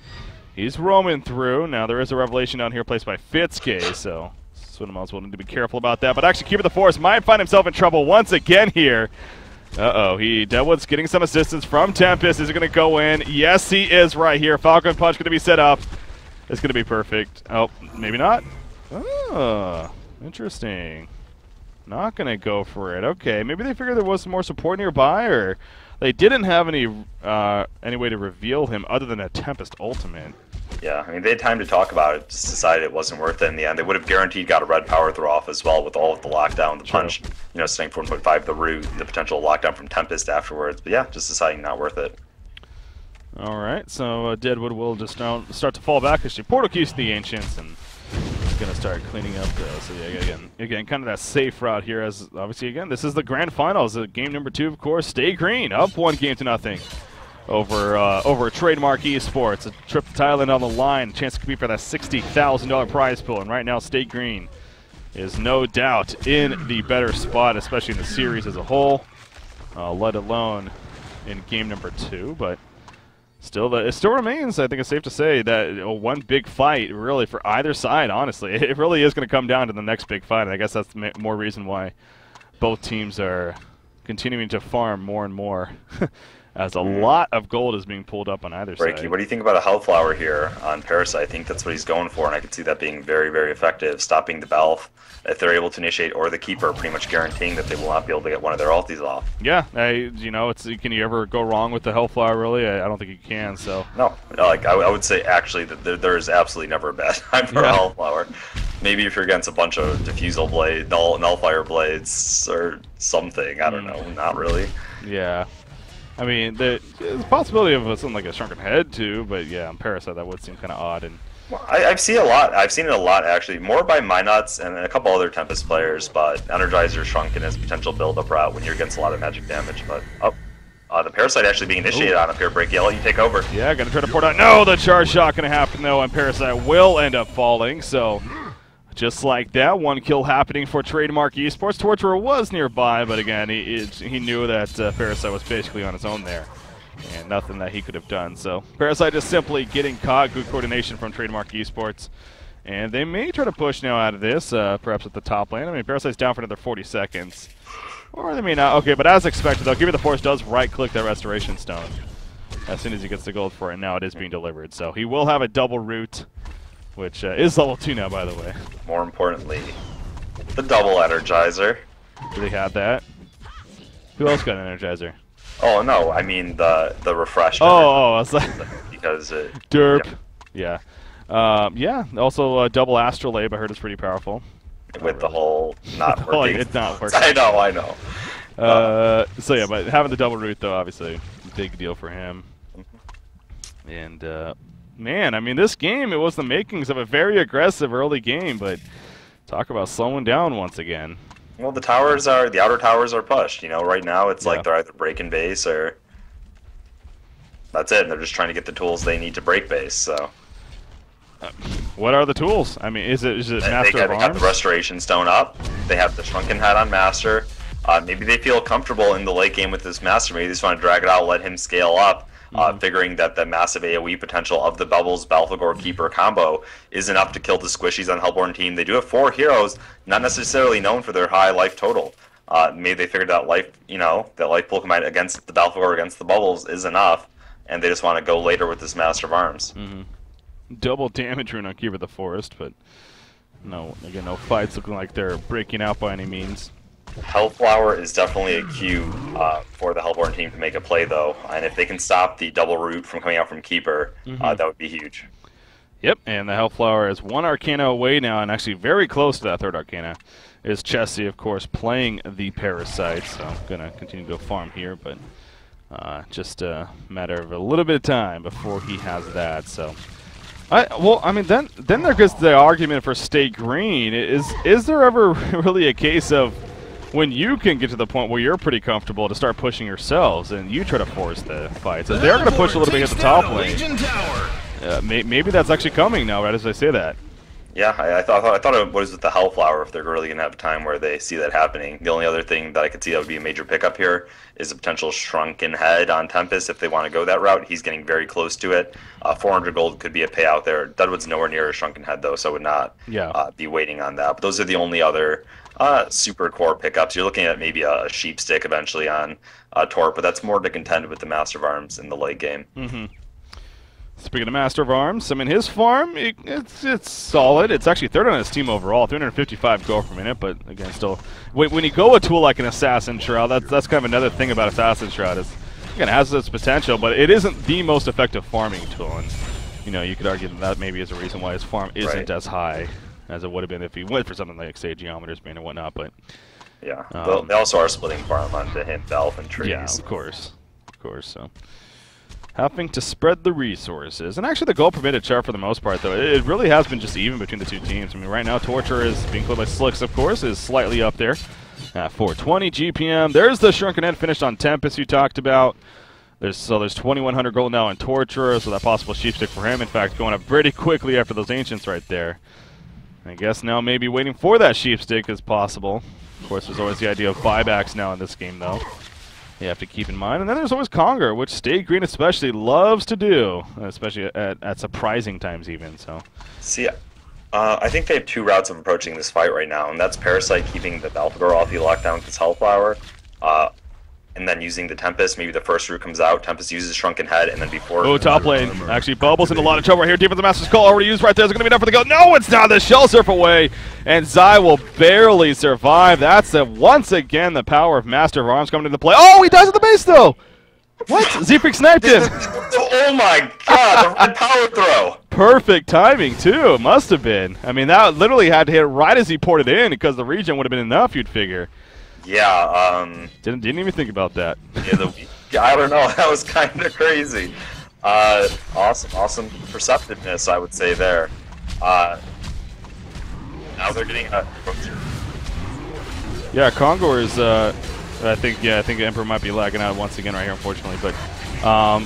he's roaming through. Now there is a revelation down here placed by Fitske, so Swinamels will need to be careful about that. But actually, Keeper of the Forest might find himself in trouble once again here. Deadwood's getting some assistance from Tempest. Is he going to go in? Yes, he is right here. Falcon Punch going to be set up. It's going to be perfect. Oh, maybe not. Oh, interesting. Not going to go for it. Okay, maybe they figured there was some more support nearby, or they didn't have any way to reveal him other than a Tempest ultimate. Yeah, I mean, they had time to talk about it, just decided it wasn't worth it in the end. They would have guaranteed got a red power throw off as well with all of the lockdown, the punch, strength 1.5, the root, the potential lockdown from Tempest afterwards. But yeah, just deciding not worth it. All right, so Deadwood will just start to fall back as she portal keys to the Ancients, and going to start cleaning up. So yeah, again, kind of that safe route here. As obviously, again, this is the Grand Finals, game number 2, of course. Stay Green up 1-0 over Trademark Esports. A trip to Thailand on the line. Chance to compete for that $60,000 prize pool. And right now, Stay Green is no doubt in the better spot, especially in the series as a whole. let alone in game number 2. But still, it still remains, I think it's safe to say, that one big fight, really, for either side, honestly. It really is going to come down to the next big fight, and I guess that's more reason why both teams are continuing to farm more and more, as a lot of gold is being pulled up on either side. Breaky, what do you think about a Hellflower here on Parasite? I think that's what he's going for, and I could see that being very, very effective, stopping the Belf if they're able to initiate, or the Keeper, pretty much guaranteeing that they will not be able to get one of their ultis off. Yeah, you know, can you ever go wrong with the Hellflower, really? I don't think you can, so. No, like, I would say, actually, that there is absolutely never a bad time for a Hellflower. Maybe if you're against a bunch of Diffusal Blade, Nullfire Blades, or something, I don't know, not really. Yeah. I mean, there's a possibility of something like a Shrunken Head, too, but yeah, on Parasite, that would seem kind of odd. And well, I've seen a lot. I've seen it a lot, actually, more by Minuts and a couple other Tempest players, but Energizer Shrunken is a potential build-up route when you're against a lot of magic damage. But, the Parasite actually being initiated on up here, Breaky. I'll let you take over. Yeah, gonna try to port out. No, the charge shot gonna happen, though, and Parasite will end up falling, so just like that, one kill happening for Trademark Esports. Torturer was nearby, but again, he knew that Parasite was basically on his own there, and nothing that he could have done. So Parasite just simply getting caught. Good coordination from Trademark Esports, and they may try to push now out of this, perhaps at the top lane. I mean, Parasite's down for another 40 seconds, or they may not. Okay, but as expected, though, Give Me the Force does right-click that Restoration Stone as soon as he gets the gold for it. Now it is being delivered, so he will have a double root, which is level 2 now, by the way. More importantly, the double Energizer. Do they have that? Who else got an Energizer? Oh no, I mean the refresh. Oh, I was like because it. Derp. Yeah. Yeah. Also, double Astrolabe I heard is pretty powerful. With the whole not working. It's not working. I know. So yeah, but having the double root though, obviously, big deal for him. And man, I mean, this game, it was the makings of a very aggressive early game, but talk about slowing down once again. Well, the outer towers are pushed. You know, right now it's like they're either breaking base or that's it. And they're just trying to get the tools they need to break base. So, what are the tools? I mean, is it Master of Arms? They have the Restoration Stone up. They have the Shrunken Head on Master. Maybe they feel comfortable in the late game with this Master. Maybe they just want to drag it out, let him scale up. Figuring that the massive AoE potential of the Bubbles Balthagor Keeper combo is enough to kill the squishies on Hellborn team. They do have 4 heroes, not necessarily known for their high life total. Maybe they figured that that life pool combined against the Balthagor against the Bubbles is enough, and they just want to go later with this Master of Arms. Double damage rune on Keeper the Forest, but no fights looking like they're breaking out by any means. Hellflower is definitely a cue for the Hellborn team to make a play, though. And if they can stop the double root from coming out from Keeper, that would be huge. Yep, and the Hellflower is 1 Arcana away now, and actually very close to that 3rd Arcana. Is Chessie, of course, playing the Parasite, so I'm going to continue to farm here, but just a matter of a little bit of time before he has that, so. I mean, then there goes the argument for stay green. Is there ever really a case of when you can get to the point where you're pretty comfortable to start pushing yourselves and you try to force the fight? So they're going to push a little bit at the top lane. Maybe that's actually coming now, right as I say that. Yeah, I thought it was with the Hellflower if they're really going to have a time where they see that happening. The only other thing that I could see that would be a major pickup here is a potential Shrunken Head on Tempest if they want to go that route. He's getting very close to it. 400 gold could be a payout there. Deadwood's nowhere near a Shrunken Head, though, so I would not be waiting on that. But those are the only other super core pickups. You're looking at maybe a Sheep Stick eventually on Torp, but that's more to contend with the Master of Arms in the late game. Speaking of Master of Arms, I mean, his farm, it's solid. It's actually 3rd on his team overall, 355 gold per minute, but again, still, when you go a tool like an Assassin Shroud, that's kind of another thing about Assassin Shroud is, again, it has its potential, but it isn't the most effective farming tool, and, you know, you could argue that maybe is a reason why his farm isn't as high as it would have been if he went for something like, say, Geometer's Bane or whatnot, but. Yeah, they also are splitting farm onto him, Belf, and trees. Yeah, of course, so. Having to spread the resources. And actually the goal permitted chart for the most part, though, it really has been just even between the two teams. I mean, right now Torture is being played by Slicks, of course, is slightly up there at 420 GPM. There's the Shrunken Head finished on Tempest you talked about. There's 2,100 gold now in Torturer, so that possible Sheepstick for him, in fact, going up pretty quickly after those Ancients right there. I guess now maybe waiting for that Sheepstick is possible. Of course, there's always the idea of buybacks now in this game, though. you have to keep in mind. And then there's always Conger, which State Green especially loves to do, especially at surprising times even. So. See, I think they have two routes of approaching this fight right now, and that's Parasite keeping the Balthagor off the lockdown with his Hellflower, and then using the Tempest. Maybe the first route comes out, Tempest uses Shrunken Head, and then before... Oh, top lane. Actually, Bubbles in a lot of trouble right here. Defensive Master's Call already used right there. Is it going to be enough for the kill? No, it's not. The Shell Surf away, and Zai will barely survive. That's once again the power of Master of Arms coming into play. Oh, he dies at the base, though! What? Z-Freak sniped him! Oh my god, the red power throw! Perfect timing, too. Must have been. I mean, that literally had to hit right as he poured it in, because the regen would have been enough, you'd figure. Yeah, Didn't even think about that. Yeah, I don't know. That was kind of crazy. Awesome perceptiveness, I would say there. Now they're getting Yeah, Kongor is. I think Emperor might be lagging out once again right here, unfortunately. But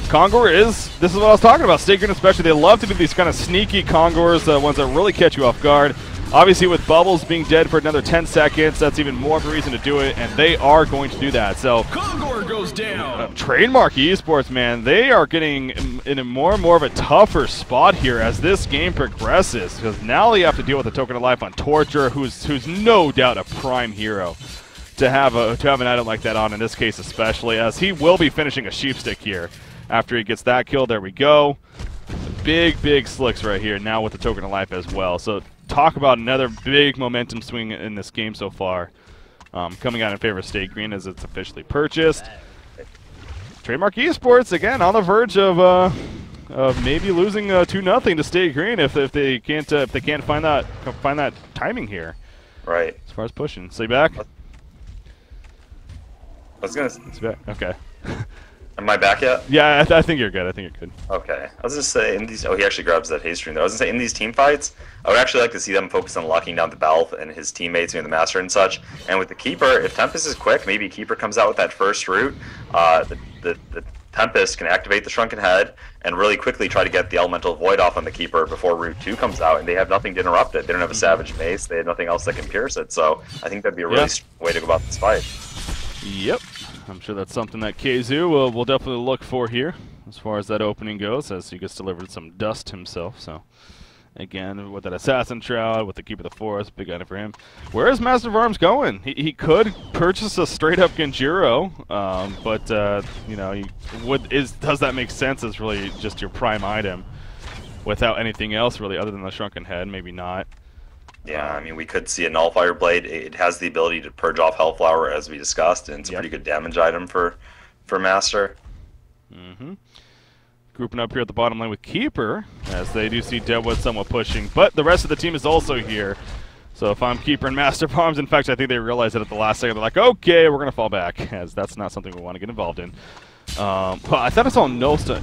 Kongor is. This is what I was talking about. State Green especially, they love to do these kind of sneaky Kongors, ones that really catch you off guard. Obviously, with Bubbles being dead for another 10 seconds, that's even more of a reason to do it, and they are going to do that. So, Kongor goes down. Trademark Esports, man, they are getting in a more and more of a tougher spot here as this game progresses, because now they have to deal with the Token of Life on Torture, who's no doubt a prime hero to have an item like that on, in this case especially, as he will be finishing a Sheepstick here after he gets that kill. There we go. Big slicks right here now with the Token of Life as well. So talk about another big momentum swing in this game so far, coming out in favor of State Green as it's officially purchased. Trademark Esports again on the verge of maybe losing 2-0 to State Green if they can't find that timing here. Right. As far as pushing, so you back? I was gonna. It's back. Okay. Am I back yet? Yeah, I think you're good. I think you're good. Okay. I was just saying, in these. Oh, he actually grabs that haste stream there. I was gonna say, in these team fights, I would actually like to see them focus on locking down the Balth and his teammates, the Master and such. And with the Keeper, if Tempest is quick, maybe Keeper comes out with that first route. The Tempest can activate the Shrunken Head and really quickly try to get the Elemental Void off on the Keeper before Route 2 comes out, and they have nothing to interrupt it. They don't have a Savage Mace. They have nothing else that can pierce it. So I think that'd be a really strong way to go about this fight. Yep. I'm sure that's something that KZoo will definitely look for here as far as that opening goes, as he gets delivered some dust himself. So, again, with that Assassin Shroud, with the Keeper of the Forest, big item for him. Where is Master of Arms going? He could purchase a straight-up Genjiro, but, you know, does that make sense as really just your prime item without anything else really other than the Shrunken Head? Maybe not. Yeah, I mean, we could see a Nullifier Blade. It has the ability to purge off Hellflower, as we discussed, and it's a pretty good damage item for Master. Grouping up here at the bottom lane with Keeper, as they do see Deadwood somewhat pushing, but the rest of the team is also here. So if I'm Keeper and Master of Arms, in fact, I think they realized it at the last second. They're like, okay, we're going to fall back, as that's not something we want to get involved in. Well, I thought I saw Nullstone.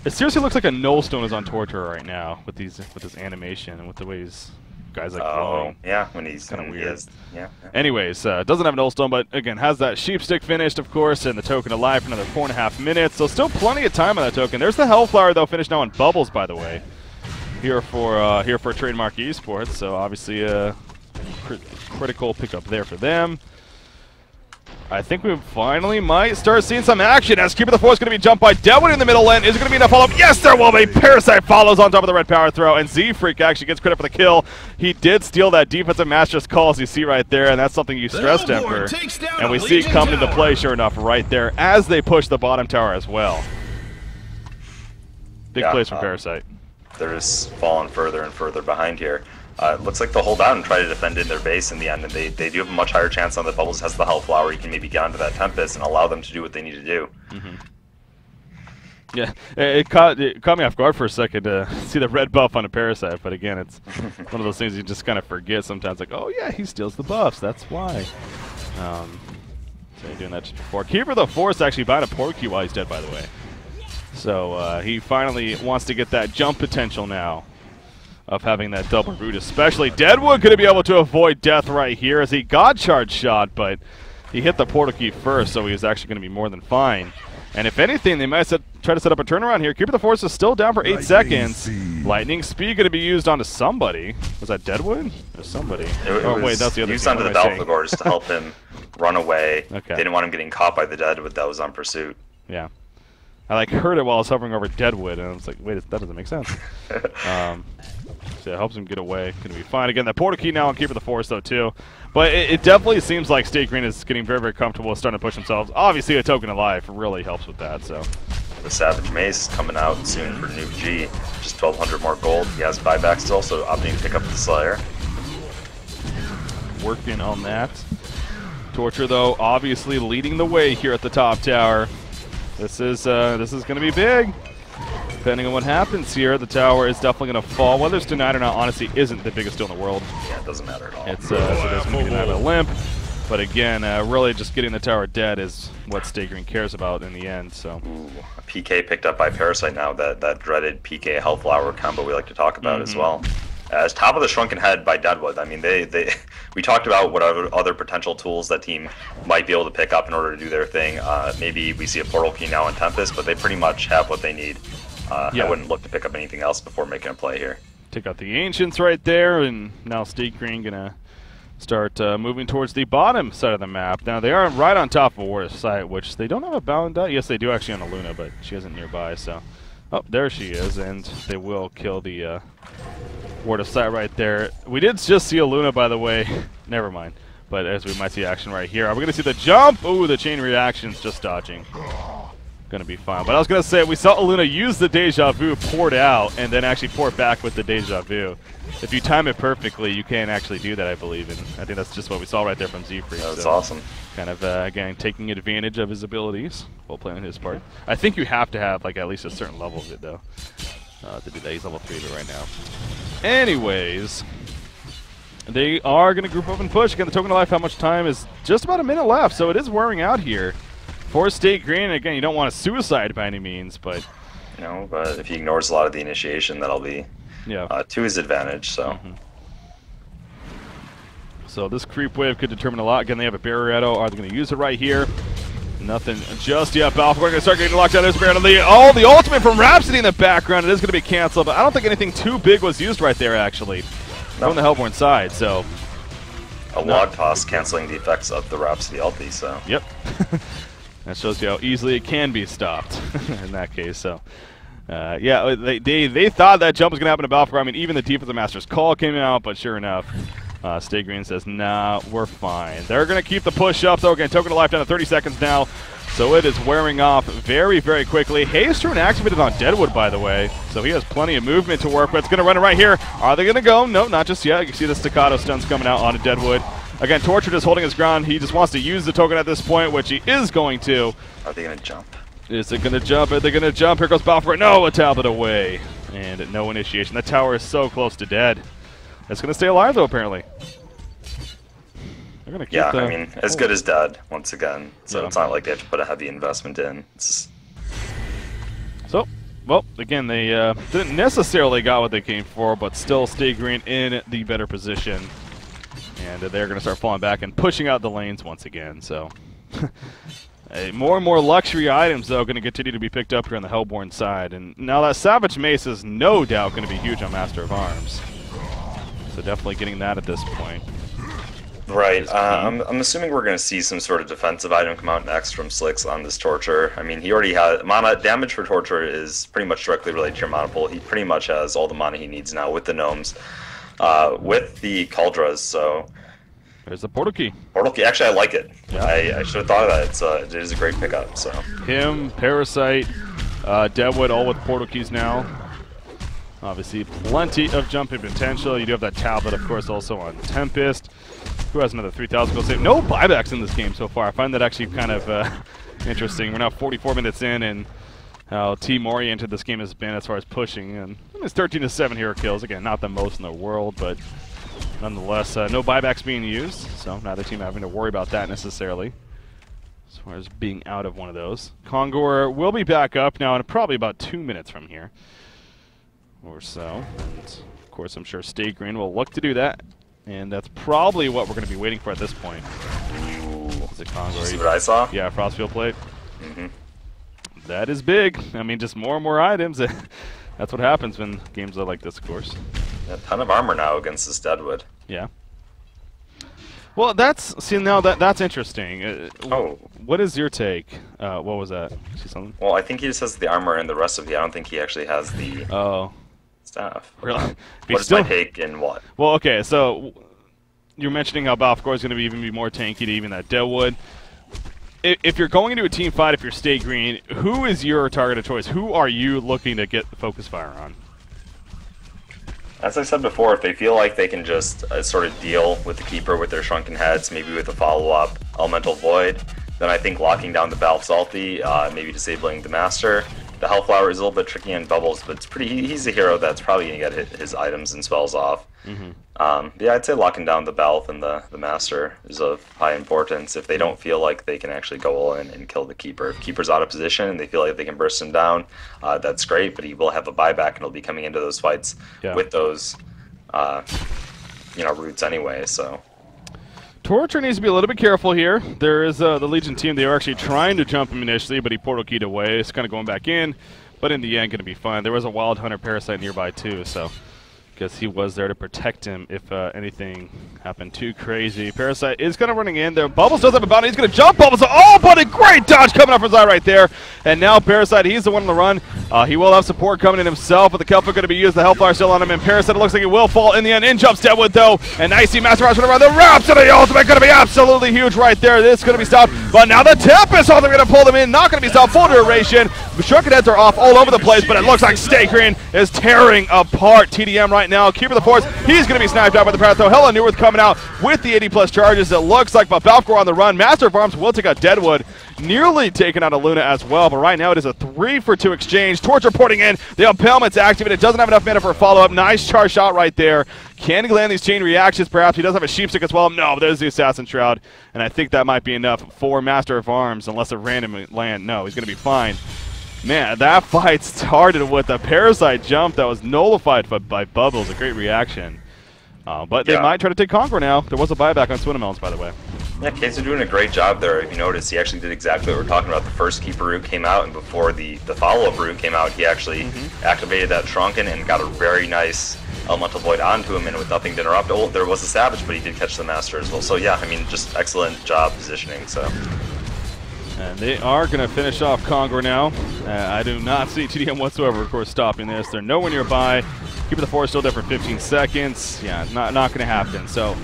It seriously looks like a Nullstone is on Torture right now with this animation and with the way these guys like glowing. Yeah, when he's kind of weird. Yeah. Anyways, doesn't have Nullstone, but again has that Sheepstick finished, of course, and the Token of Life for another 4.5 minutes. So still plenty of time on that token. There's the Hellflower though, finished now on Bubbles, by the way. Here for Trademark Esports. So obviously a critical pickup there for them. I think we finally might start seeing some action as Keeper of the Force is going to be jumped by Deadwood in the middle lane. Is it going to be enough follow-up? Yes, there will be. Parasite follows on top of the red power throw, and Z-Freak actually gets credit for the kill. He did steal that defensive Master's Call, as you see right there, and that's something you stressed, Emperor. And we see it come into play, sure enough, right there, as they push the bottom tower as well. Big plays from Parasite. They're just falling further and further behind here. Looks like they'll hold out and try to defend in their base in the end, and they do have a much higher chance on the Bubbles has the Hellflower. You can maybe get onto that Tempest and allow them to do what they need to do. Yeah, it caught me off guard for a second to see the red buff on a Parasite, but again, it's one of those things you just kind of forget sometimes, like, oh yeah, he steals the buffs, that's why. So you're doing that just before. Keeper of the Force actually buying a Portkey while he's dead, by the way. So he finally wants to get that jump potential now of having that double root, especially. Deadwood going to be able to avoid death right here as he got charge shot, but he hit the portal key first, so he was actually going to be more than fine. And if anything, they might try to set up a turnaround here. Keeper of the Force is still down for 8 seconds. Lightning Speed going to be used onto somebody. Was that Deadwood? Or somebody? Wait, that's the other used team. onto the Balthagor just to help him run away. Okay. They didn't want him getting caught by the Deadwood that was on pursuit. Yeah. I like heard it while I was hovering over Deadwood, and I was like, wait, that doesn't make sense. So it helps him get away. Going to be fine. Again, that portal key now on Keeper of the Forest, though, too. But it definitely seems like State Green is getting very, very comfortable with starting to push themselves. Obviously, a Token of Life really helps with that, so. The Savage Mace coming out soon for Noob G. Just 1,200 more gold. He has buyback still, so opting to pick up the Slayer. Working on that. Torture, though, obviously leading the way here at the top tower. This is going to be big. Depending on what happens here, the tower is definitely going to fall. Whether it's denied or not, honestly, isn't the biggest deal in the world. Yeah, it doesn't matter at all. It's so there's going to be denied by limp. But again, really just getting the tower dead is what State Green cares about in the end. So. Ooh, a PK picked up by Parasite now, that dreaded PK Hellflower combo we like to talk about as well. As top of the Shrunken Head by Deadwood, I mean, we talked about what other potential tools that team might be able to pick up in order to do their thing. Maybe we see a Portal Key now in Tempest, but they pretty much have what they need. I wouldn't look to pick up anything else before making a play here. Take out the Ancients right there, and now State Green going to start moving towards the bottom side of the map. Now, they are right on top of War's site, which they don't have a bound out. Yes, they do actually on the Luna, but she isn't nearby, so. Oh, there she is, and they will kill the Ward of Sight right there. We did just see a Luna, by the way. Never mind. But as we might see action right here. Are we going to see the jump? Ooh, the chain reactions just dodging. Going to be fine. But I was going to say, we saw Luna use the Deja Vu, poured out, and then actually pour back with the Deja Vu. If you time it perfectly, you can actually do that, I believe. And I think that's just what we saw right there from Z-Free. That's awesome. Kind of, again, taking advantage of his abilities while playing his part. I think you have to have, like, at least a certain level of it, though, to do that. He's level 3 of it right now. Anyways, they are going to group up and push. Again, the Token of Life, how much time is just about a minute left, so it is wearing out here. For State Green, again, you don't want a suicide by any means, but... No, but if he ignores a lot of the initiation, that'll be to his advantage, so... So this creep wave could determine a lot. Again, they have a Barrietto. Are they going to use it right here? Nothing just yet. Balfour going to start getting locked down. There's Barrietto. The ultimate from Rhapsody in the background. It is going to be canceled, but I don't think anything too big was used right there, actually. From the Hellborn side, so... A log toss canceling the effects of the Rhapsody ulti, so... Yep. That shows you how easily it can be stopped in that case. So, yeah, they thought that jump was going to happen to Balfour. I mean, even the Defensive Master's Call came out, but sure enough, State Green says, nah, we're fine. They're going to keep the push up, though. Again, Token of Life down to 30 seconds now, so it is wearing off very, very quickly. Haste Rune activated on Deadwood, by the way, so he has plenty of movement to work with. It's going to run it right here. Are they going to go? No, not just yet. You can see the staccato stunts coming out onto Deadwood. Again, Torture just holding his ground. He just wants to use the token at this point, which he is going to. Are they going to jump? Is it going to jump? Are they going to jump? Here goes Balfour. No, a tablet away. And no initiation. The tower is so close to dead. It's going to stay alive, though, apparently. They're going to keep I mean, as good as dead, once again. So it's not like they have to put a heavy investment in. So, well, again, they didn't necessarily got what they came for, but still State Green in the better position. And they're going to start falling back and pushing out the lanes once again. So, more and more luxury items, though, going to continue to be picked up here on the Hellborn side. And now that Savage Mace is no doubt going to be huge on Master of Arms. So definitely getting that at this point. Right. I'm assuming we're going to see some sort of defensive item come out next from Slicks on this Torture. I mean, he already has... Mana damage for Torture is pretty much directly related to your mana pool. He pretty much has all the mana he needs now with the Gnomes. With the Cauldras, so... There's the Portal Key. Portal Key, actually I like it. Yeah. I should have thought of that. It is a great pickup, so... Him, Parasite, Deadwood, all with Portal Keys now. Obviously, plenty of jumping potential. You do have that tablet, of course, also on Tempest. Who has another 3,000 goal save? No buybacks in this game so far. I find that actually kind of interesting. We're now 44 minutes in, and how team-oriented this game has been as far as pushing. And it's 13-7 hero kills. Again, not the most in the world, but nonetheless, no buybacks being used. So neither team having to worry about that necessarily as far as being out of one of those. Kongor will be back up now in probably about 2 minutes from here or so. And of course, I'm sure State Green will look to do that. And that's probably what we're going to be waiting for at this point. Is it Kongor? See what I saw? Yeah, Frostfield Plate. That is big. I mean, just more and more items. That's what happens when games are like this, of course. A ton of armor now against this Deadwood. Yeah. Well, that's interesting. Oh. What is your take? What was that? See something? Well, I think he just has the armor and the rest of the. I don't think he actually has the staff. Really? What is my take in what? Well, okay, so you're mentioning how Balfgor is going to even be more tanky to even that Deadwood. If you're going into a team fight, if you're Stay Green, who is your target of choice? Who are you looking to get the focus fire on? As I said before, if they feel like they can just sort of deal with the Keeper with their Shrunken Heads, maybe with a follow-up Elemental Void, then I think locking down the Balf Salty, maybe disabling the Master. The Hellflower is a little bit tricky in Bubbles, but it's he's a hero that's probably going to get his items and spells off. Yeah, I'd say locking down the Balf and the Master is of high importance if they don't feel like they can actually go all in and kill the Keeper. If Keeper's out of position and they feel like they can burst him down, that's great, but he will have a buyback and he'll be coming into those fights with those roots anyway, so... Torture needs to be a little bit careful here. There is the Legion team. They were actually trying to jump him initially, but he portal keyed away. It's kind of going back in, but in the end, going to be fine. There was a Wild Hunter Parasite nearby too, so because he was there to protect him if anything happened too crazy. Parasite is kind of running in there. Bubbles does have a bounty. He's going to jump Bubbles. Oh, but a great dodge coming up from Zai right there. And now Parasite, he's the one on the run. He will have support coming in himself, but the Kelphic going to be used. The Hellfire still on him, and Parasite, it looks like he will fall in the end. In jumps Deadwood, though. And Icy Master Rush around the Rhapsody ultimate going to be absolutely huge right there. This is going to be stopped, but now the Tempest ultimate going to pull them in. Not going to be stopped. Full duration. The Shrunken Heads are off all over the place, but it looks like Stay Green is tearing apart tdM right now. Keeper of the Force, he's going to be sniped out by the Paratho. Hella Newworth coming out with the 80+ charges. It looks like Balfgor on the run. Master of Arms will take out Deadwood. Nearly taken out of Luna as well, but right now it is a 3-for-2 exchange. Torture porting in. The Impalement's activated. Doesn't have enough mana for a follow-up. Nice charge shot right there. Can he land these chain reactions? Perhaps he does have a Sheepstick as well. No, there's the Assassin Shroud, and I think that might be enough for Master of Arms, unless a random land. No, he's going to be fine. Man, that fight started with a Parasite jump that was nullified by Bubbles. A great reaction. But they might try to take Conqueror now. There was a buyback on Swinamelons, by the way. Yeah, Kate's doing a great job there. If you notice, he actually did exactly what we're talking about. The first Keeper route came out, and before the follow-up route came out, he actually activated that Shrunken and got a very nice Elemental Void onto him, and with nothing to interrupt. Oh, there was a Savage, but he did catch the Master as well. So yeah, I mean, just excellent job positioning. So. And they are going to finish off Conqueror now. I do not see tdM whatsoever, of course, stopping this. They're nowhere nearby. Keeper the Force still there for 15 seconds. Yeah, not going to happen. So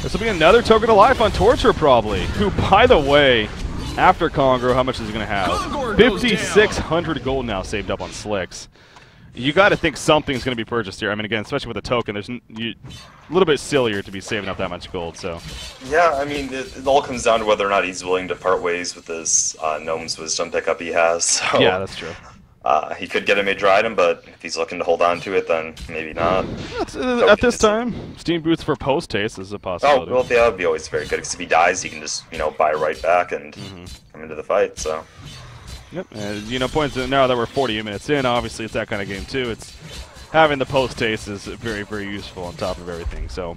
this will be another token of life on Torture, probably. Who, by the way, after Conqueror, how much is he going to have? 5,600 gold now saved up on Slicks. You got to think something's going to be purchased here. I mean, again, especially with a token, there's a little bit sillier to be saving up that much gold. So, yeah, I mean, it all comes down to whether or not he's willing to part ways with this Gnome's Wisdom pickup he has. So, yeah, that's true. He could get a major item, but if he's looking to hold on to it, then maybe not. At this time, Steam Boots for post-haste is a possibility. Oh, well, that would be always very good, because if he dies, he can just, buy right back and come into the fight, so... Yep, and points now that we're 40 minutes in, obviously it's that kind of game too. It's having the post-haste is very, very useful on top of everything, so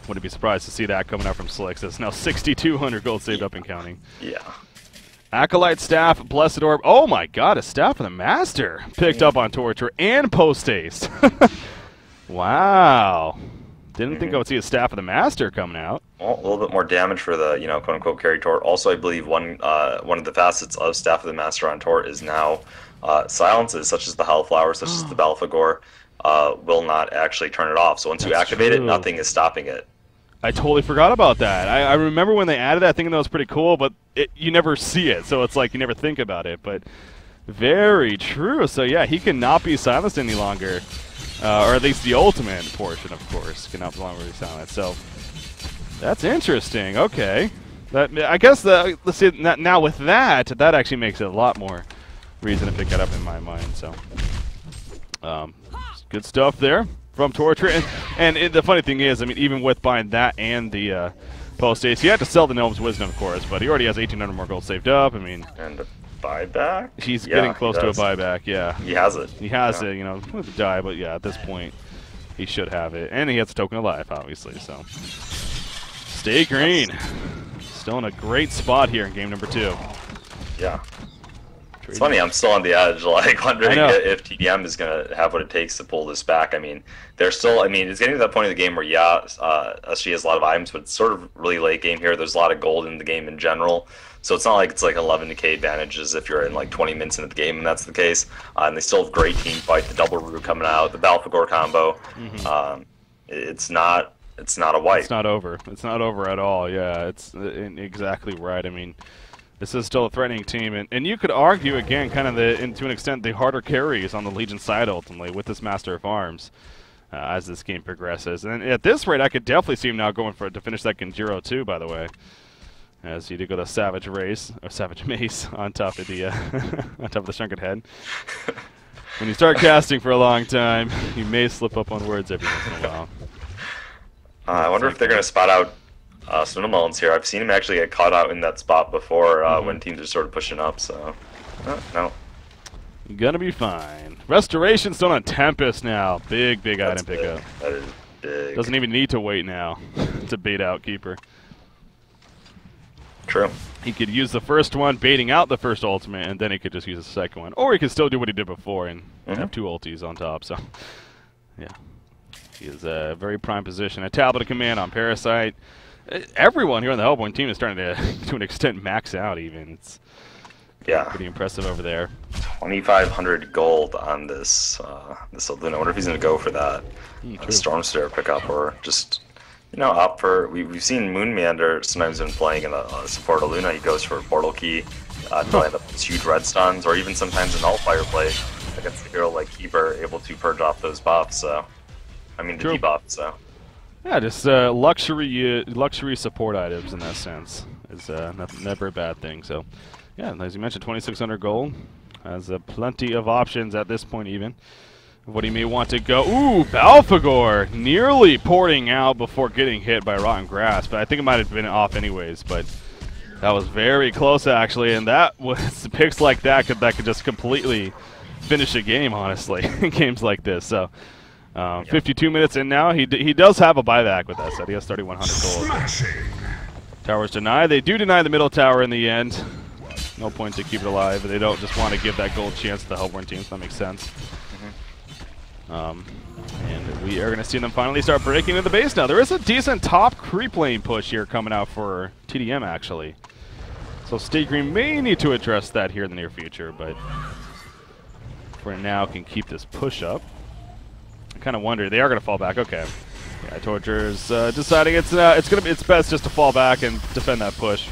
wouldn't be surprised to see that coming out from Slicks. It's now 6,200 gold saved up and counting. Yeah. Acolyte Staff, Blessed Orb. Oh my god, a Staff of the Master picked up on Torture and post-haste. Wow. Didn't think I would see a Staff of the Master coming out. Well, a little bit more damage for the, quote-unquote carry Tort. Also, I believe one of the facets of Staff of the Master on Tort is now silences, such as the Hellflower, such as the Balfagor, will not actually turn it off. So once you activate it, nothing is stopping it. I totally forgot about that. I remember when they added that, thinking that was pretty cool, but you never see it, so it's like you never think about it. But very true. So yeah, he cannot be silenced any longer. Or at least the ultimate portion, of course, cannot be longer be silenced. So that's interesting. Okay, I guess let's see now with that actually makes it a lot more reason to pick it up in my mind. So good stuff there from Torture. And the funny thing is, I mean, even with buying that and the post-haste, he had to sell the Gnome's Wisdom, of course, but he already has 1,800 more gold saved up. I mean, and a buyback? He's getting close to a buyback, yeah. He has it. He has it, with the die, but yeah, at this point, he should have it. And he has a token of life, obviously, so. Stay Green. Still in a great spot here in game number 2. Yeah. It's funny, I'm still on the edge, like wondering if tdM is going to have what it takes to pull this back. I mean, they're still, I mean, it's getting to that point of the game where, yeah, SG has a lot of items, but it's sort of really late game here. There's a lot of gold in the game in general. So it's not like it's like 11k advantages if you're in like 20 minutes into the game, and that's the case. And they still have great team fight, the double root coming out, the Balfagor combo. It's not a wipe. It's not over. It's not over at all. Yeah, it's exactly right. I mean, this is still a threatening team, and you could argue again, kind of to an extent, the harder carries on the Legion side ultimately with this Master of Arms as this game progresses. And at this rate, I could definitely see him now going for to finish that Genjiro too. By the way, as he did go the Savage Race or Savage Mace on top of the on top of the Shrunken Head. When you start casting for a long time, you may slip up on words every once in a while. I wonder if they're going to spot out Snowmelons here. I've seen him actually get caught out in that spot before when teams are sort of pushing up, so... no. Gonna be fine. Restoration still on Tempest now. Big item pickup. That is big. Doesn't even need to wait now to bait out Keeper. True. He could use the first one, baiting out the first ultimate, and then he could just use the second one. Or he could still do what he did before and have 2 ultis on top, so... Yeah. He is a very prime position. A tablet of command on Parasite. Everyone here on the Hellbourne team is starting to an extent, max out even. It's pretty impressive over there. 2,500 gold on this Luna. I wonder if he's going to go for that Storm Stare pickup or just, opt for... We've seen Moonmeander sometimes been playing in a support of Luna. He goes for a Portal Key to land up these huge red stuns, or even sometimes an Nullifier play against a hero like Keeper, able to purge off those buffs, so... I mean, the debuff, so... Yeah, just luxury support items in that sense. It's never a bad thing, so... Yeah, as you mentioned, 2,600 gold. Has plenty of options at this point even. Of what he may want to go... Ooh, Balfagor! Nearly porting out before getting hit by Rotten Grass, but I think it might have been off anyways, but... That was very close, actually, and that was... Picks like that could just completely finish a game, honestly, in games like this, so... 52 minutes in now. He does have a buyback with that set. He has 3,100 gold. Towers deny. They do deny the middle tower in the end. No point to keep it alive. They don't just want to give that gold chance to the Hellbourne team, so that makes sense. And we are going to see them finally start breaking into the base now. There is a decent top creep lane push here coming out for tdM, actually. So State Green may need to address that here in the near future, but for now can keep this push up. Kind of wonder they are going to fall back. Okay, yeah, Torture's deciding it's best just to fall back and defend that push.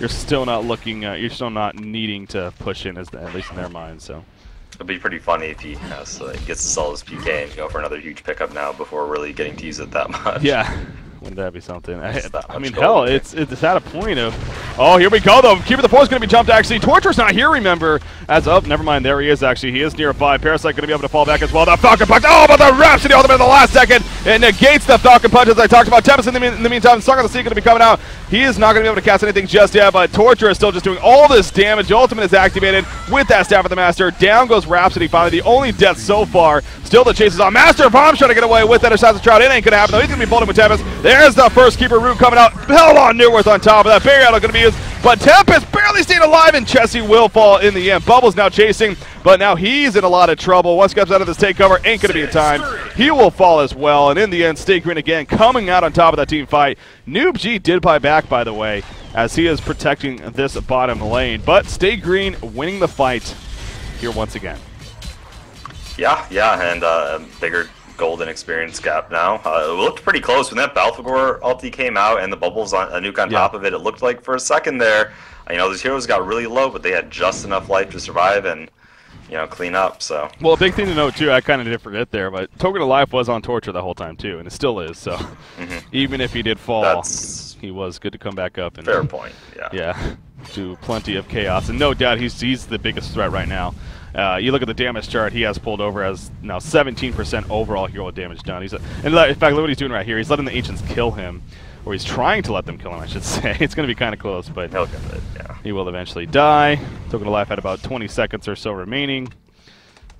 You're still not looking. You're still not needing to push in, at least in their minds. So it'll be pretty funny if he gets to sell his PK and go for another huge pickup now before really getting to use it that much. Yeah. Wouldn't that be something? I mean, hell, it's at a point of... Oh, here we go, though. Keeper the 4 is going to be jumped, actually. Torture's not here, remember. As of... Never mind, there he is, actually. He is nearby. Parasite going to be able to fall back as well. The Falcon Punch. Oh, but the Rhapsody ultimate in the last second. It negates the Falcon Punch, as I talked about. Tempest in the meantime. Song of the Sea going to be coming out. He is not going to be able to cast anything just yet, but Torture is still just doing all this damage. Ultimate is activated with that Staff of the Master. Down goes Rhapsody finally. The only death so far. Still the chase is on. Master of Arms trying to get away with that Assassin's Shroud. It ain't going to happen, though. He's going to be folding with Tempest. There's the first Keeper root coming out. Hell on Newworth on top of that. Barrier going to be used, but Tempest barely staying alive, and Chessie will fall in the end. Bubbles now chasing, but now he's in a lot of trouble. Once comes out of this takeover, ain't going to be in time. He will fall as well, and in the end, Stay Green again coming out on top of that team fight. Noob G did buy back, by the way, as he is protecting this bottom lane, but Stay Green winning the fight here once again. Yeah, and bigger golden experience gap now. It looked pretty close when that Balfagor ulti came out and the bubbles on a nuke on top of it. It looked like for a second there, those heroes got really low, but they had just enough life to survive and, clean up. So. Well, a big thing to note too, I kind of did forget there, but Token of Life was on Torture the whole time too, and it still is. So even if he did fall, he was good to come back up. And fair point. Yeah. Yeah, do plenty of chaos, and no doubt he's the biggest threat right now. You look at the damage chart, he has pulled over as now 17% overall hero damage done. In fact, look what he's doing right here. He's letting the Ancients kill him, or he's trying to let them kill him, I should say. It's going to be kind of close, but he will eventually die. Token of Life had about 20 seconds or so remaining.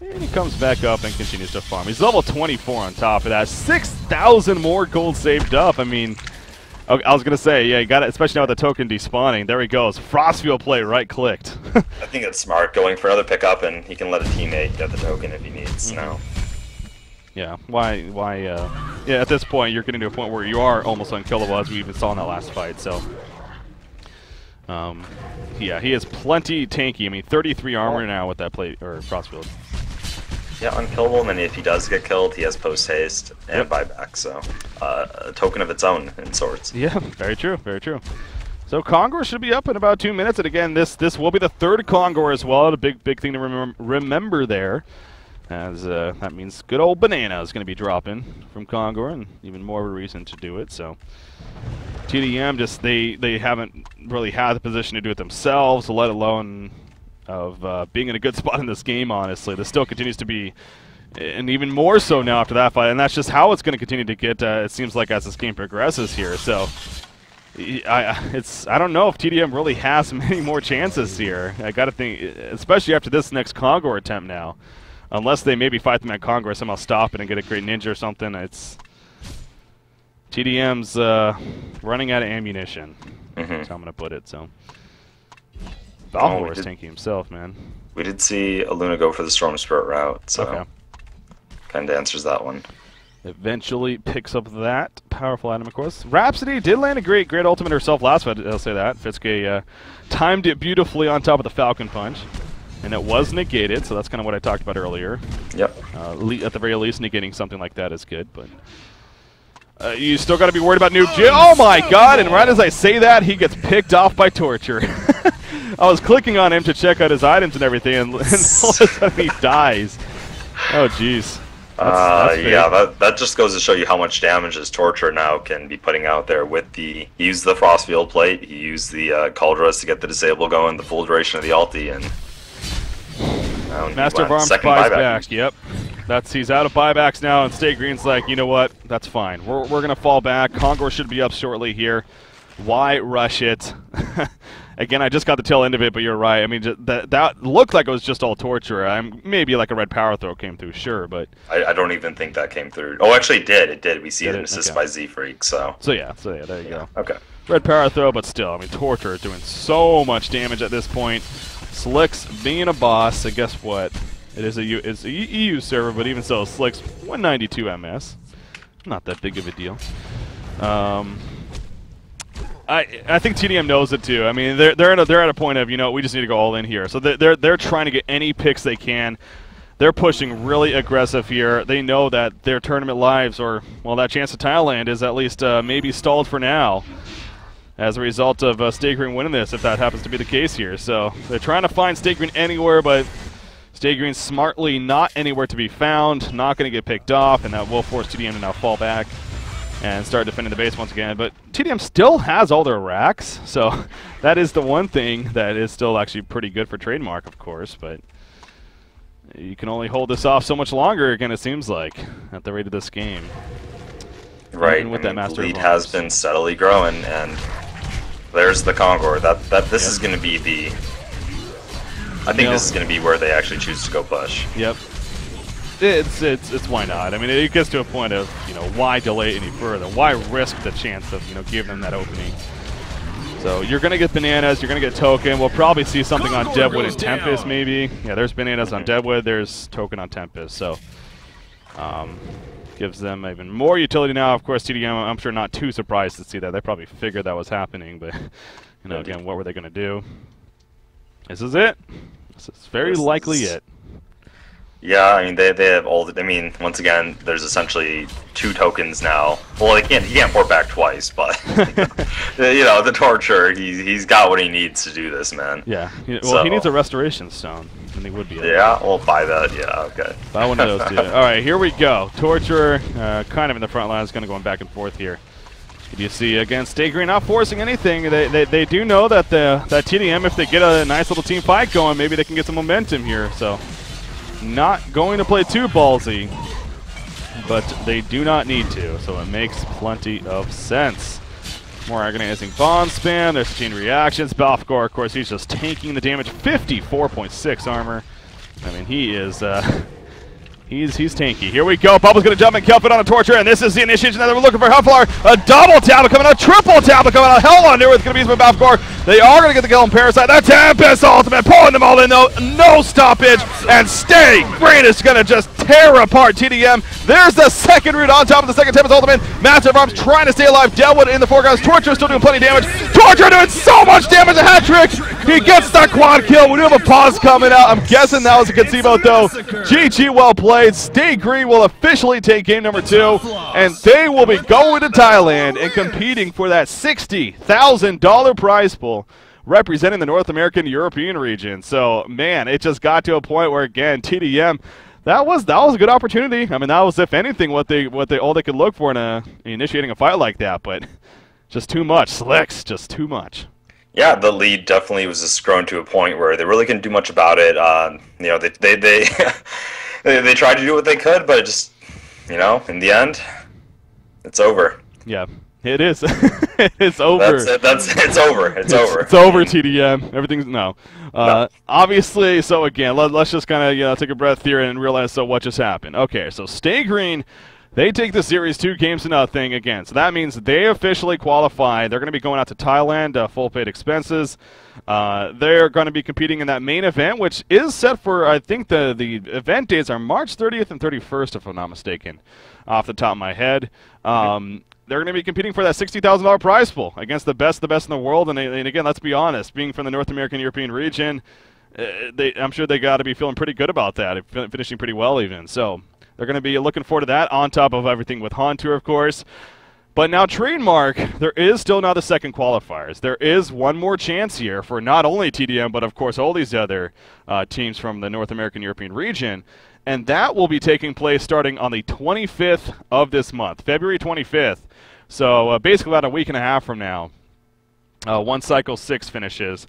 And he comes back up and continues to farm. He's level 24 on top of that. 6,000 more gold saved up. I mean, Okay, I was gonna say, yeah, you got it, especially now with the token despawning. There he goes. Frostfield play right-clicked. I think it's smart going for another pickup, and he can let a teammate get the token if he needs. No. Yeah. Why? Yeah. At this point, you're getting to a point where you are almost unkillable, as we even saw in that last fight. So. Yeah, he is plenty tanky. I mean, 33 armor now with that plate or Frostfield. Yeah, unkillable, and then if he does get killed, he has post haste and buyback, so a token of its own in sorts. Yeah, very true, very true. So Kongor should be up in about 2 minutes, and again, this will be the third Kongor as well. A big thing to remember there, as that means good old Banana is going to be dropping from Kongor, and even more of a reason to do it. So tdM just they haven't really had the position to do it themselves, let alone of being in a good spot in this game, honestly. This still continues to be, and even more so now after that fight, and that's just how it's going to continue to get, it seems like, as this game progresses here. So I don't know if tdM really has many more chances here. I got to think, especially after this next Kongor attempt now, unless they maybe fight them at Kongor, somehow stop it and get a great ninja or something. It's tdM's running out of ammunition. That's how I'm going to put it. So Valhor is tanky himself, man. We did see Aluna go for the Storm Spirit route, so kind of answers that one. Eventually picks up that powerful item, of course. Rhapsody did land a great ultimate herself last fight, I'll say that. Fitsuke timed it beautifully on top of the Falcon Punch, and it was negated, so that's kind of what I talked about earlier. Yep. At the very least, negating something like that is good, but you still got to be worried about Noob Jim. Oh my god, and right as I say that, he gets picked off by Torture. I was clicking on him to check out his items and everything, and all of a sudden he dies. Oh, jeez. Yeah, that just goes to show you how much damage his Torture now can be putting out there with the... He used the Frostfield plate, he used the Cauldras to get the disable going, the full duration of the ulti, and... Master of Arms buys back, yep. He's out of buybacks now, and Stay Green's like, you know what, that's fine. We're going to fall back. Kongor should be up shortly here. Why rush it? Again, I just got the tail end of it, but you're right. I mean, that looked like it was just all Torture. Maybe like a red power throw came through, sure, but... I don't even think that came through. Oh, actually it did. It did. We see an assist by Z-Freak, so... So yeah, there you go. Okay. Red power throw, but still, I mean, Torture is doing so much damage at this point. Slick's being a boss, so guess what? It's a EU server, but even so, Slick's 192 MS. Not that big of a deal. I think tdM knows it too. I mean, they're at a point of, you know, we just need to go all in here. So they're trying to get any picks they can. They're pushing really aggressive here. They know that their tournament lives, or well, that chance to Thailand is at least maybe stalled for now, as a result of Stay Green winning this, if that happens to be the case here. So they're trying to find Stay Green anywhere, but Stay Green smartly not anywhere to be found, not going to get picked off, and that will force tdM to now fall back and start defending the base once again. But tdM still has all their racks, so that is the one thing that is still actually pretty good for trademark, of course, but you can only hold this off so much longer, again, it seems like, at the rate of this game. Right, even with that Master the lead has been steadily growing, and there's the Kongor. This is going to be the... I think this is going to be where they actually choose to go push. Yep. It's why not? I mean, it gets to a point of, you know, why delay any further? Why risk the chance of, you know, giving them that opening? So you're going to get bananas, you're going to get token. We'll probably see something on Deadwood and Tempest, maybe. Yeah, there's bananas on Deadwood, there's token on Tempest. So gives them even more utility now. Of course, tdM, I'm sure not too surprised to see that. They probably figured that was happening, but, you know, again, what were they going to do? This is it. This is very likely it. Yeah, I mean, they have all the... I mean, once again, there's essentially 2 tokens now. Well, he can't port back twice, but, you know, the Torture, he's got what he needs to do this, man. Yeah, well, he needs a Restoration Stone, and he would be able Yeah, we'll buy that, yeah, okay. Buy one of those, too. All right, here we go. Torture, kind of in the front line, is going to go back and forth here. You see, again, Stay Green not forcing anything. They do know that that tdM, if they get a nice little team fight going, maybe they can get some momentum here, so... Not going to play too ballsy, but they do not need to, so it makes plenty of sense. More agonizing bond spam, there's chain reactions. Balfgor, of course, he's just tanking the damage. 54.6 armor. I mean, he is He's tanky. Here we go. Bubble's going to jump and Kelpin on a torture, and this is the initiation that we're looking for. Hufflar, a double tablet coming out, triple tablet coming out. Hell on there with going to be used by Balfcore. They are going to get the kill on Parasite. The Tempest ultimate, pulling them all in though. No stoppage, and Stay Green is going to just tear apart tdM. There's the second root on top of the second Tempest ultimate. Massive Arms trying to stay alive. Delwood in the foreground. Torture still doing plenty of damage. Torture doing so much damage. A hat trick. He gets the quad kill. We do have a pause coming out. I'm guessing that was a Gazebo though. GG, well played. Stay Green will officially take game number 2, and they will be going to Thailand and competing for that $60,000 prize pool, representing the North American European region. So, man, it just got to a point where, again, tdM, that was a good opportunity. I mean, that was, if anything, what they all they could look for in initiating a fight like that. But just too much, Slicks, just too much. Yeah, the lead definitely was just grown to a point where they really couldn't do much about it. You know, they they tried to do what they could, but it just, you know, in the end, it's over. Yeah, it is. It's over. That's it. It's over. It's over. It's over, tdM. Everything's no. Obviously, so again, let's just kind of take a breath here and realize what just happened. Okay, so Stay Green, they take the series 2 games to nothing again. So that means they officially qualify. They're going to be going out to Thailand, full paid expenses. They're going to be competing in that main event, which is set for, I think the event dates are March 30th and 31st, if I'm not mistaken, off the top of my head. They're going to be competing for that $60,000 prize pool against the best in the world. And again, let's be honest, being from the North American European region, I'm sure they got to be feeling pretty good about that, finishing pretty well even. So they're going to be looking forward to that, on top of everything with Han Tour, of course. But now Trademark, there is still now the second qualifiers. There is one more chance here for not only tdM, but of course all these other teams from the North American European region. And that will be taking place starting on the 25th of this month, February 25th. So basically about a week and a half from now, once Cycle 6 finishes,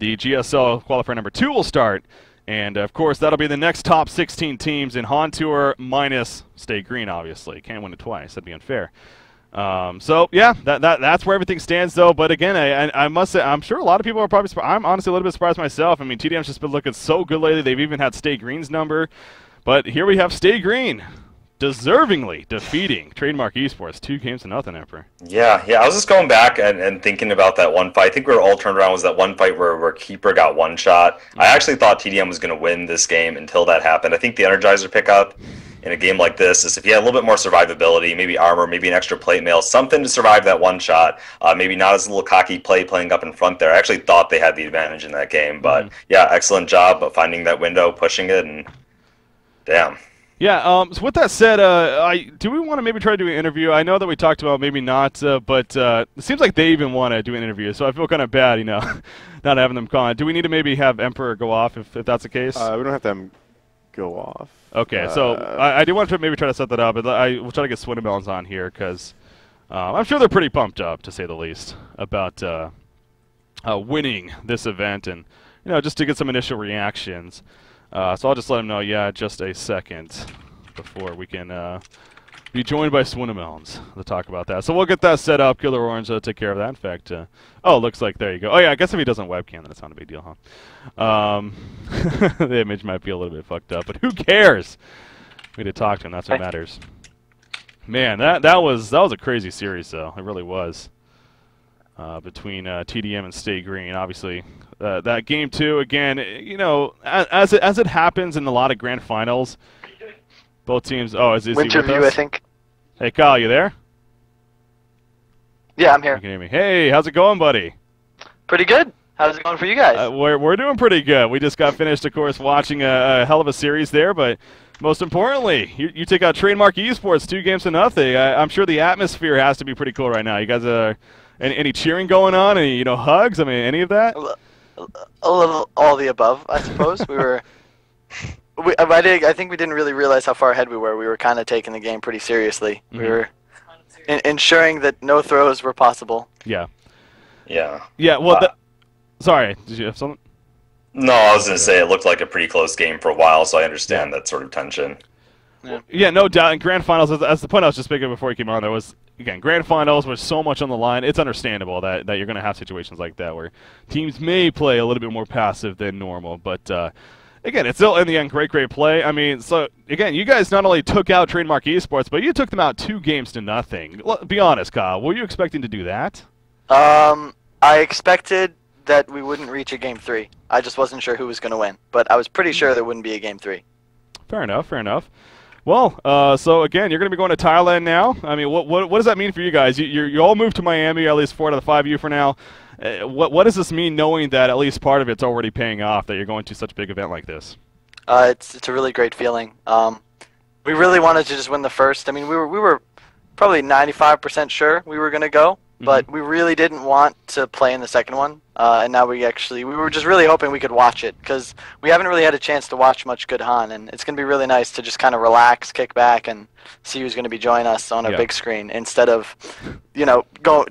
the GSL Qualifier number 2 will start. And, of course, that'll be the next top 16 teams in Han Tour minus Stay Green, obviously. Can't win it twice. That'd be unfair. So, yeah, that's where everything stands, though. But, again, I must say, I'm sure a lot of people are probably surprised. I'm honestly a little bit surprised myself. I mean, tdM's just been looking so good lately. They've even had Stay Green's number. But here we have Stay Green deservingly defeating Trademark Esports 2 games to nothing, Emperor. Yeah, I was just going back and thinking about that one fight. I think we were all turned around. Was that one fight where Keeper got one shot? I actually thought tdM was going to win this game until that happened. I think the Energizer pickup in a game like this is if you had a little bit more survivability, maybe armor, maybe an extra plate mail, something to survive that one shot. Maybe not as a little cocky play playing up in front there. I actually thought they had the advantage in that game. But, yeah, excellent job of finding that window, pushing it, and damn. Yeah, so with that said, do we want to maybe try to do an interview? I know that we talked about maybe not, but it seems like they even want to do an interview, so I feel kind of bad, not having them call. Do we need to maybe have Emperor go off if that's the case? We don't have to have him go off. Okay, so I do want to maybe try to set that up. We'll try to get Swinnemelons on here because I'm sure they're pretty pumped up, to say the least, about winning this event and, just to get some initial reactions. So I'll just let him know, just a second before we can be joined by Swinnemelons to talk about that. So we'll get that set up. Killer Orange will take care of that. In fact, looks like there you go. Oh, yeah, I guess if he doesn't webcam, then it's not a big deal, huh? The image might be a little bit fucked up, but who cares? We need to talk to him. That's what matters. Man, that was a crazy series, though. It really was. Between tdM and Stay Green, obviously. That game 2, again, as it happens in a lot of grand finals, both teams. Oh, is he with us? I think. Hey, Kyle, you there? Yeah, I'm here. You can hear me. Hey, how's it going, buddy? Pretty good. How's it going for you guys? We're doing pretty good. We just got finished, of course, watching a hell of a series there, but most importantly, you take out Trademark Esports 2 games to nothing. I'm sure the atmosphere has to be pretty cool right now. You guys are. Any cheering going on? Any hugs? I mean, any of that? A little, all the above, I suppose. I think we didn't really realize how far ahead we were. We were kind of taking the game pretty seriously. Mm-hmm. We were ensuring that no throws were possible. Yeah. Yeah. Yeah. Well, sorry. Did you have something? No, I was gonna say it looked like a pretty close game for a while, so I understand that sort of tension. Yeah, no doubt. In grand finals, as the point I was just making before you came on, there was, again, grand finals with so much on the line. It's understandable that you're going to have situations like that where teams may play a little bit more passive than normal. But again, it's still in the end great play. I mean, so again, you guys not only took out Trademark Esports, but you took them out 2-0. Be honest, Kyle. Were you expecting to do that? I expected that we wouldn't reach a game 3. I just wasn't sure who was going to win, but I was pretty sure there wouldn't be a game 3. Fair enough. Fair enough. Well, so again, you're going to be going to Thailand now. I mean, what does that mean for you guys? You all moved to Miami, at least 4 out of the 5 of you for now. What does this mean, knowing that at least part of it's already paying off, that you're going to such a big event like this? It's a really great feeling. We really wanted to just win the first. I mean, we were probably 95% sure we were going to go, but we really didn't want to play in the second one. And now we were just really hoping we could watch it, because we haven't really had a chance to watch much good Han, and it's going to be really nice to just kind of relax, kick back, and see who's going to be joining us on a big screen, instead of,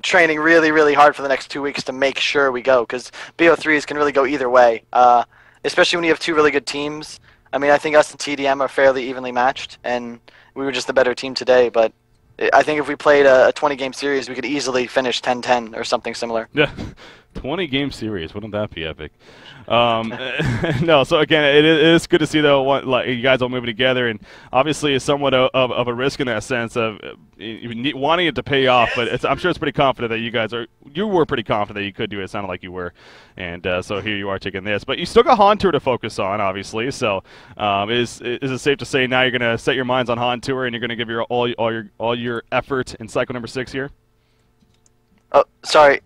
training really, really hard for the next 2 weeks to make sure we go, because BO3s can really go either way, especially when you have 2 really good teams. I mean, I think us and tdM are fairly evenly matched, and we were just the better team today, but I think if we played a 20-game series, we could easily finish 10-10 or something similar. Yeah, 20-game series. Wouldn't that be epic? No, so again, it is good to see, though, you guys all moving together, and obviously it's somewhat of a risk in that sense of wanting it to pay off, but I'm sure it's pretty confident that you were pretty confident that you could do it. It sounded like you were, and so here you are taking this. But you still got Han Tour to focus on, obviously, so is it safe to say now you're going to set your minds on Han Tour, and you're going to give all your effort in cycle number 6 here? Oh, sorry.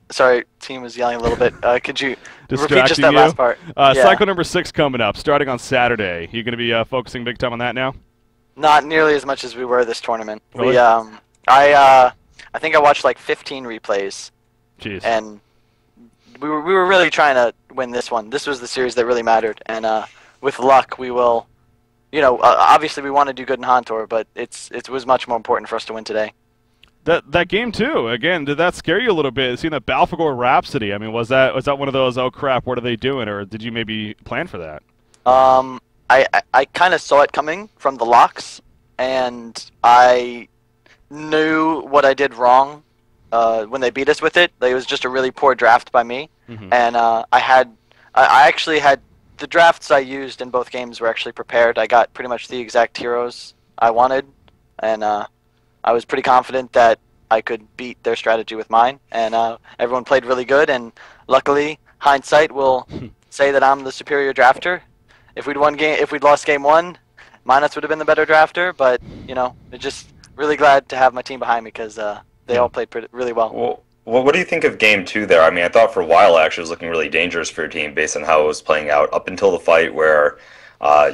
Team was yelling a little bit. Could you repeat just that last part? Cycle number 6 coming up, starting on Saturday. You going to be focusing big time on that now? Not nearly as much as we were this tournament. Really? I think I watched like 15 replays. Jeez. And we were really trying to win this one. This was the series that really mattered. And with luck, we will. Obviously we want to do good in Han Tour, but it was much more important for us to win today. That game too. Again, did that scare you a little bit? Seeing the Balfagor Rhapsody. I mean, was that one of those? Oh crap! What are they doing? Or did you maybe plan for that? I kind of saw it coming from the locks, and I knew what I did wrong when they beat us with it. It was just a really poor draft by me, and I actually had the drafts I used in both games were actually prepared. I got pretty much the exact heroes I wanted, and I was pretty confident that I could beat their strategy with mine, and everyone played really good, and luckily, hindsight will say that I'm the superior drafter. If we'd lost game 1, Minus would have been the better drafter, but, just really glad to have my team behind me, because they all played really well. Well, what do you think of game 2 there? I mean, I thought for a while actually it was looking really dangerous for your team based on how it was playing out up until the fight where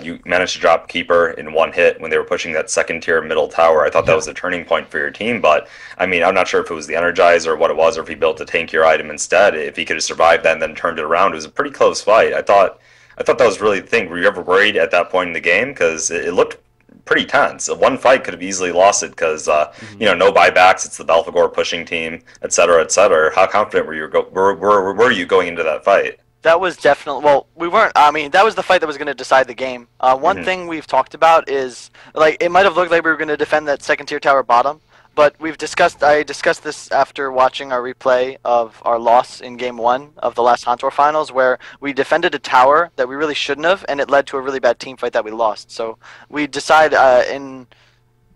you managed to drop Keeper in 1 hit when they were pushing that second-tier middle tower. I thought that was a turning point for your team, but, I mean, I'm not sure if it was the Energize or what it was, or if he built a tankier item instead. If he could have survived that and then turned it around, it was a pretty close fight. I thought that was really the thing. Were you ever worried at that point in the game? Because it looked pretty tense. One fight could have easily lost it because, no buybacks, it's the Balfagor pushing team, et cetera, et cetera. How confident were you going into that fight? That was definitely, we weren't, I mean, that was the fight that was going to decide the game. One thing we've talked about is, it might have looked like we were going to defend that second-tier tower bottom, but I discussed this after watching our replay of our loss in game 1 of the last Han Tour Finals, where we defended a tower that we really shouldn't have, and it led to a really bad team fight that we lost. So we decided, in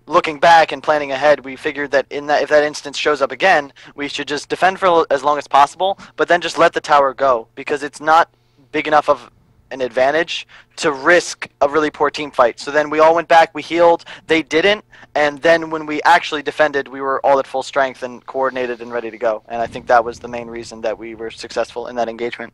looking back and planning ahead, we figured that if that instance shows up again, we should just defend for as long as possible, but then just let the tower go, because it's not big enough of an advantage to risk a really poor team fight. So then we all went back, we healed, they didn't, and then when we actually defended, we were all at full strength and coordinated and ready to go. And I think that was the main reason that we were successful in that engagement.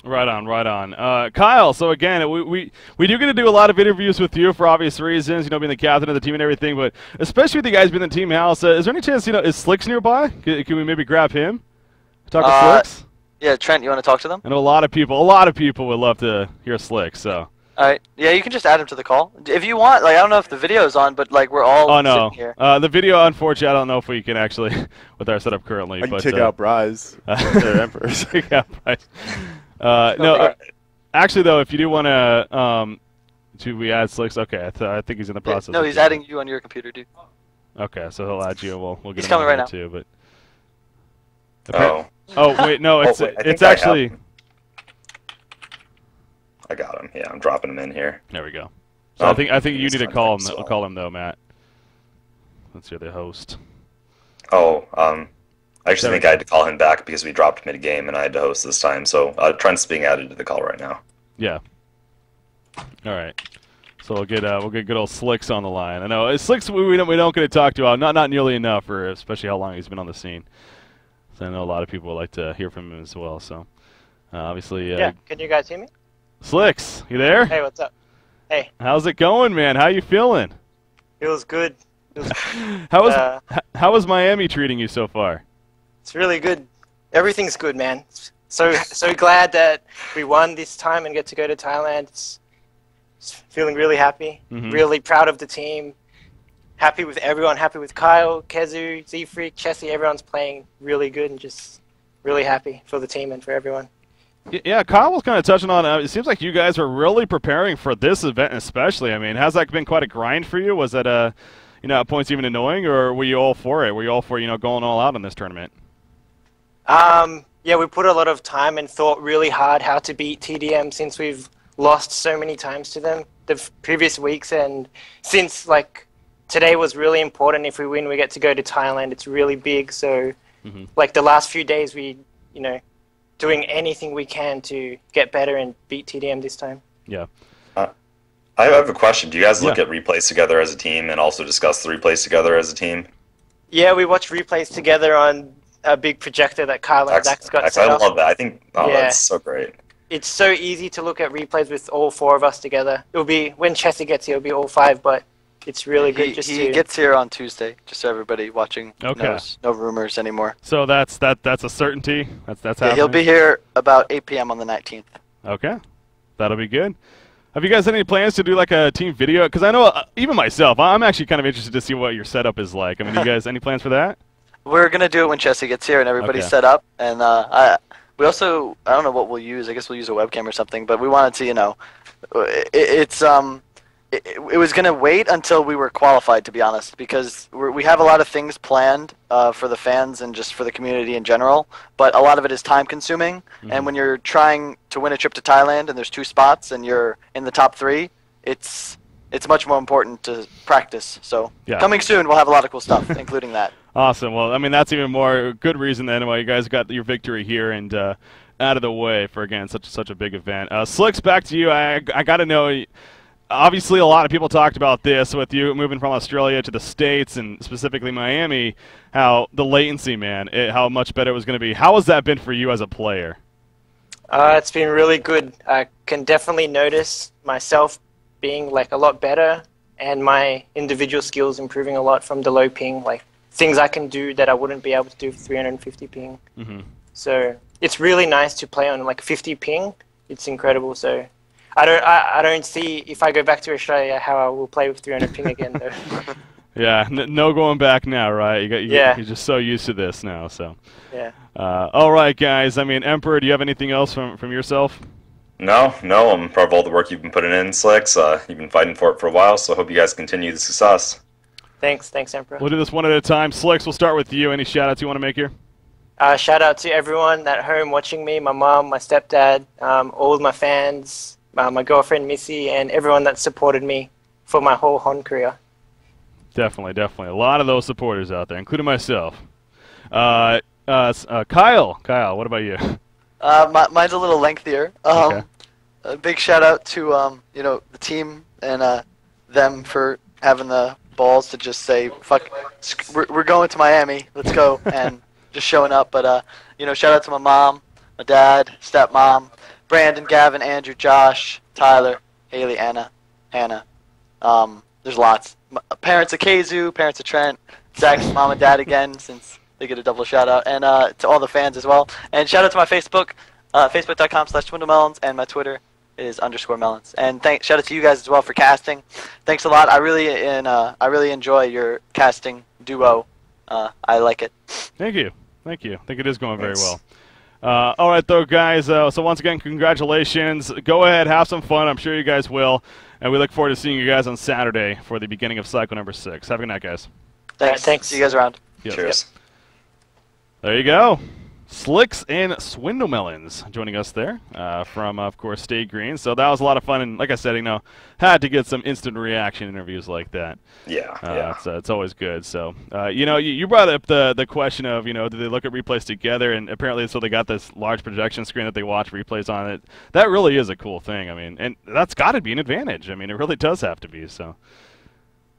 Right on. Kyle, so again, we do get to do a lot of interviews with you for obvious reasons, being the captain of the team and everything, but especially with you guys being the team house, is there any chance, is Slicks nearby? Can we maybe grab him? Talk to Slicks? Yeah, Trent, you want to talk to them? I know a lot of people would love to hear Slicks, so. Alright, yeah, you can just add him to the call. If you want, I don't know if the video's on, but, we're all sitting here. The video, unfortunately, I don't know if we can actually, with our setup currently. I can kick out Bryce. They're Emperors. Kick out Bryce. Actually, though, if you do want to, do we add Slicks? Okay, I think he's in the process. No, he's adding you on your computer, dude. Okay, so he'll add you, and we'll get he's him coming right now. too. But oh wait, no, it's actually. I got him. Yeah, I'm dropping him in here. There we go. So Oh, I think you need to call him. so. Call him though, Matt. Let's hear the host. Oh, I actually think I had to call him back because we dropped mid-game and I had to host this time. So Trent's being added to the call right now. Yeah. All right. So we'll get good old Slicks on the line. I know Slicks we don't get to talk to not nearly enough, for especially how long he's been on the scene. So I know a lot of people would like to hear from him as well. So obviously. Yeah. Can you guys hear me? Slicks, you there? Hey, what's up? Hey. How's it going, man? How you feeling? Feels good. How is Miami treating you so far? It's really good. Everything's good, man. So glad that we won this time and get to go to Thailand. It's feeling really happy. Really proud of the team. Happy with everyone. Happy with Kyle, Kezu, Z-Freak, Chessie. Everyone's playing really good and just really happy for the team and for everyone. Yeah, Kyle was kind of touching on. It seems like you guys are really preparing for this event, especially. I mean, has that been quite a grind for you? Was that at points even annoying, or were you all for it? Were you all for going all out in this tournament? Yeah, we put a lot of time and thought really hard how to beat tdM since we've lost so many times to them the previous weeks, and since today was really important. If we win, we get to go to Thailand. It's really big. So the last few days, we doing anything we can to get better and beat tdM this time. Yeah. I have a question. Do you guys look at replays together as a team and also discuss the replays together as a team? Yeah, we watch replays together on a big projector that Kyle and Zach's got set up. I love that. I think that's so great. It's so easy to look at replays with all four of us together. It'll be when Chessie gets here, it'll be all five, but it's really good. He gets here on Tuesday, just so everybody watching knows. No rumors anymore. So that's a certainty. That's happening. He'll be here about 8 p.m. on the 19th. Okay, that'll be good. Have you guys any plans to do a team video? Because I know even myself, I'm actually kind of interested to see what your setup is like. I mean, you guys any plans for that? We're gonna do it when Chessie gets here and everybody's set up. And we also, I don't know what we'll use. I guess we'll use a webcam or something. But we wanted to, it was gonna wait until we were qualified, to be honest, because we have a lot of things planned for the fans and just for the community in general. But a lot of it is time consuming. And when you're trying to win a trip to Thailand and there's 2 spots and you're in the top 3, it's much more important to practice. So coming soon, we'll have a lot of cool stuff, including that. Awesome. Well, I mean, that's even more good reason then why you guys got your victory here and out of the way for, again, such a big event. Slicks, back to you. I got to know, obviously a lot of people talked about this with you moving from Australia to the States and specifically Miami, how the latency, man, how much better it was going to be. How has that been for you as a player? It's been really good. I can definitely notice myself being a lot better and my individual skills improving a lot from the low ping, things I can do that I wouldn't be able to do with 350 ping. So it's really nice to play on 50 ping. It's incredible. So I don't see if I go back to Australia how I will play with 300 ping again though. Yeah, no going back now, right? You're just so used to this now. So yeah. All right, guys. I mean, Emperor, do you have anything else from yourself? No, I'm proud of all the work you've been putting in, Slicks. You've been fighting for it for a while, so I hope you guys continue the success. Thanks, Emperor. We'll do this one at a time. Slicks, we'll start with you. Any shout-outs you want to make here? Shout out to everyone at home watching me, my mom, my stepdad, all of my fans, my girlfriend Missy, and everyone that supported me for my whole Hon career. Definitely. A lot of those supporters out there, including myself. Kyle, what about you? Mine's a little lengthier. A big shout out to the team and them for having the balls to just say, fuck, we're going to Miami, let's go, and just showing up. But shout out to my mom, my dad, stepmom, Brandon, Gavin, Andrew, Josh, Tyler, Haley, Anna, Hannah. There's lots. Parents of Kezu, parents of Trent, Zach's mom and dad again, since they get a double shout out, and to all the fans as well. And shout out to my Facebook, facebook.com/TwindleMelons, and my Twitter is _melons. And shout out to you guys as well for casting. Thanks a lot. I really enjoy your casting duo. I like it. Thank you. I think it is going very well. All right, though, guys. So once again, congratulations. Go ahead, have some fun. I'm sure you guys will. And we look forward to seeing you guys on Saturday for the beginning of cycle number 6. Have a good night, guys. Thanks. See you guys around. Cheers. There you go. Slicks and Swindlemelons joining us there from, of course, Stay Green. So that was a lot of fun, and like I said, had to get some instant reaction interviews like that. Yeah. It's always good. So, you brought up the question of, do they look at replays together, and apparently so they got this large projection screen that they watch replays on it. That really is a cool thing. I mean, and that's got to be an advantage. I mean, it really does have to be. So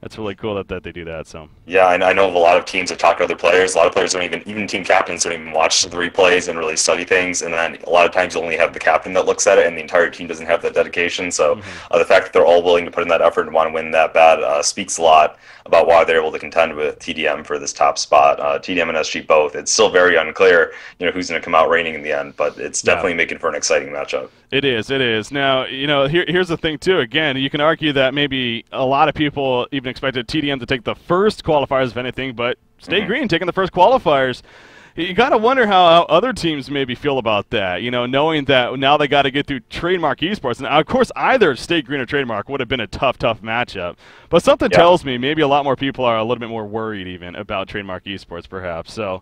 that's really cool that they do that. So yeah, I know of a lot of teams that talk to other players. A lot of players don't even team captains don't even watch the replays and really study things. And then a lot of times you only have the captain that looks at it, and the entire team doesn't have that dedication. So the fact that they're all willing to put in that effort and want to win that bad speaks a lot about why they're able to contend with tdM for this top spot. tdM and SG both. It's still very unclear, who's going to come out reigning in the end, but it's definitely making for an exciting matchup. It is. Now, here's the thing, too. Again, you can argue that maybe a lot of people even expected tdM to take the first qualifiers, if anything, but Stay Green taking the first qualifiers. You got to wonder how other teams maybe feel about that, knowing that now they got to get through Trademark Esports. And, of course, either Stay Green or Trademark would have been a tough matchup. But something tells me maybe a lot more people are a little bit more worried even about Trademark Esports, perhaps. So.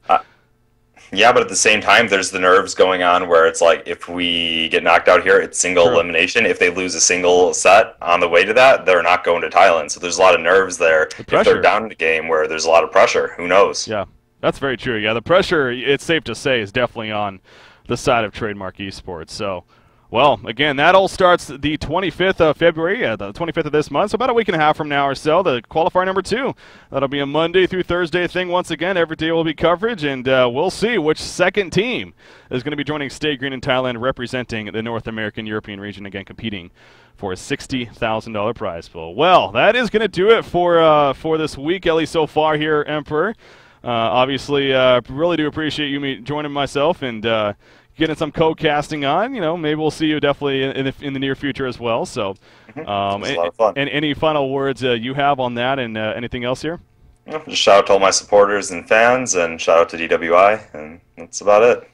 Yeah, but at the same time, there's the nerves going on where it's like, if we get knocked out here, it's single elimination. If they lose a single set on the way to that, they're not going to Thailand. So there's a lot of nerves there. If they're down in the game where there's a lot of pressure, who knows? Yeah, that's very true. Yeah, the pressure, it's safe to say, is definitely on the side of Trademark Esports. So, well, again, that all starts the 25th of February, the 25th of this month, so about a week and a half from now or so, the qualifier number 2. That'll be a Monday through Thursday thing once again. Every day will be coverage, and we'll see which second team is going to be joining Stay Green in Thailand, representing the North American European region, again competing for a $60,000 prize pool. Well, that is going to do it for this week, at least so far here, Emperor. Obviously, really do appreciate you joining myself and getting some co-casting on. Maybe we'll see you definitely in the near future as well. So, it was a lot of fun. And any final words you have on that, and anything else here? Just shout out to all my supporters and fans, and shout out to DWI, and that's about it.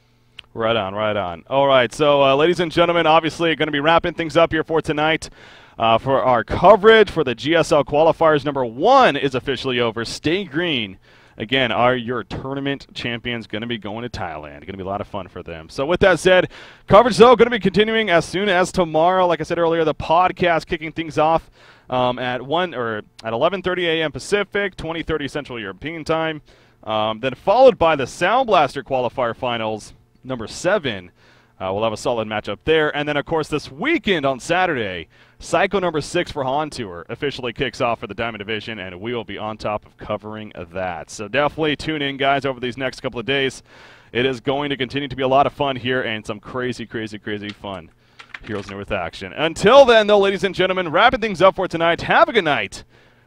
Right on. All right, so ladies and gentlemen, obviously going to be wrapping things up here for tonight. For our coverage for the GSL qualifiers, number 1 is officially over. Stay Green, again, are your tournament champions, going to be going to Thailand. Going to be a lot of fun for them. So with that said, coverage, though, going to be continuing as soon as tomorrow. Like I said earlier, the podcast kicking things off at 11:30 a.m. Pacific, 20:30 Central European Time. Then followed by the Sound Blaster Qualifier Finals, number 7. We'll have a solid matchup there. And then, of course, this weekend on Saturday, Psycho number 6 for Han Tour officially kicks off for the Diamond Division, and we will be on top of covering that. So definitely tune in, guys, over these next couple of days. It is going to continue to be a lot of fun here and some crazy fun Heroes North action. Until then, though, ladies and gentlemen, wrapping things up for tonight. Have a good night.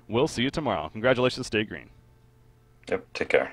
We'll see you tomorrow. Congratulations, Stay Green. Yep, take care.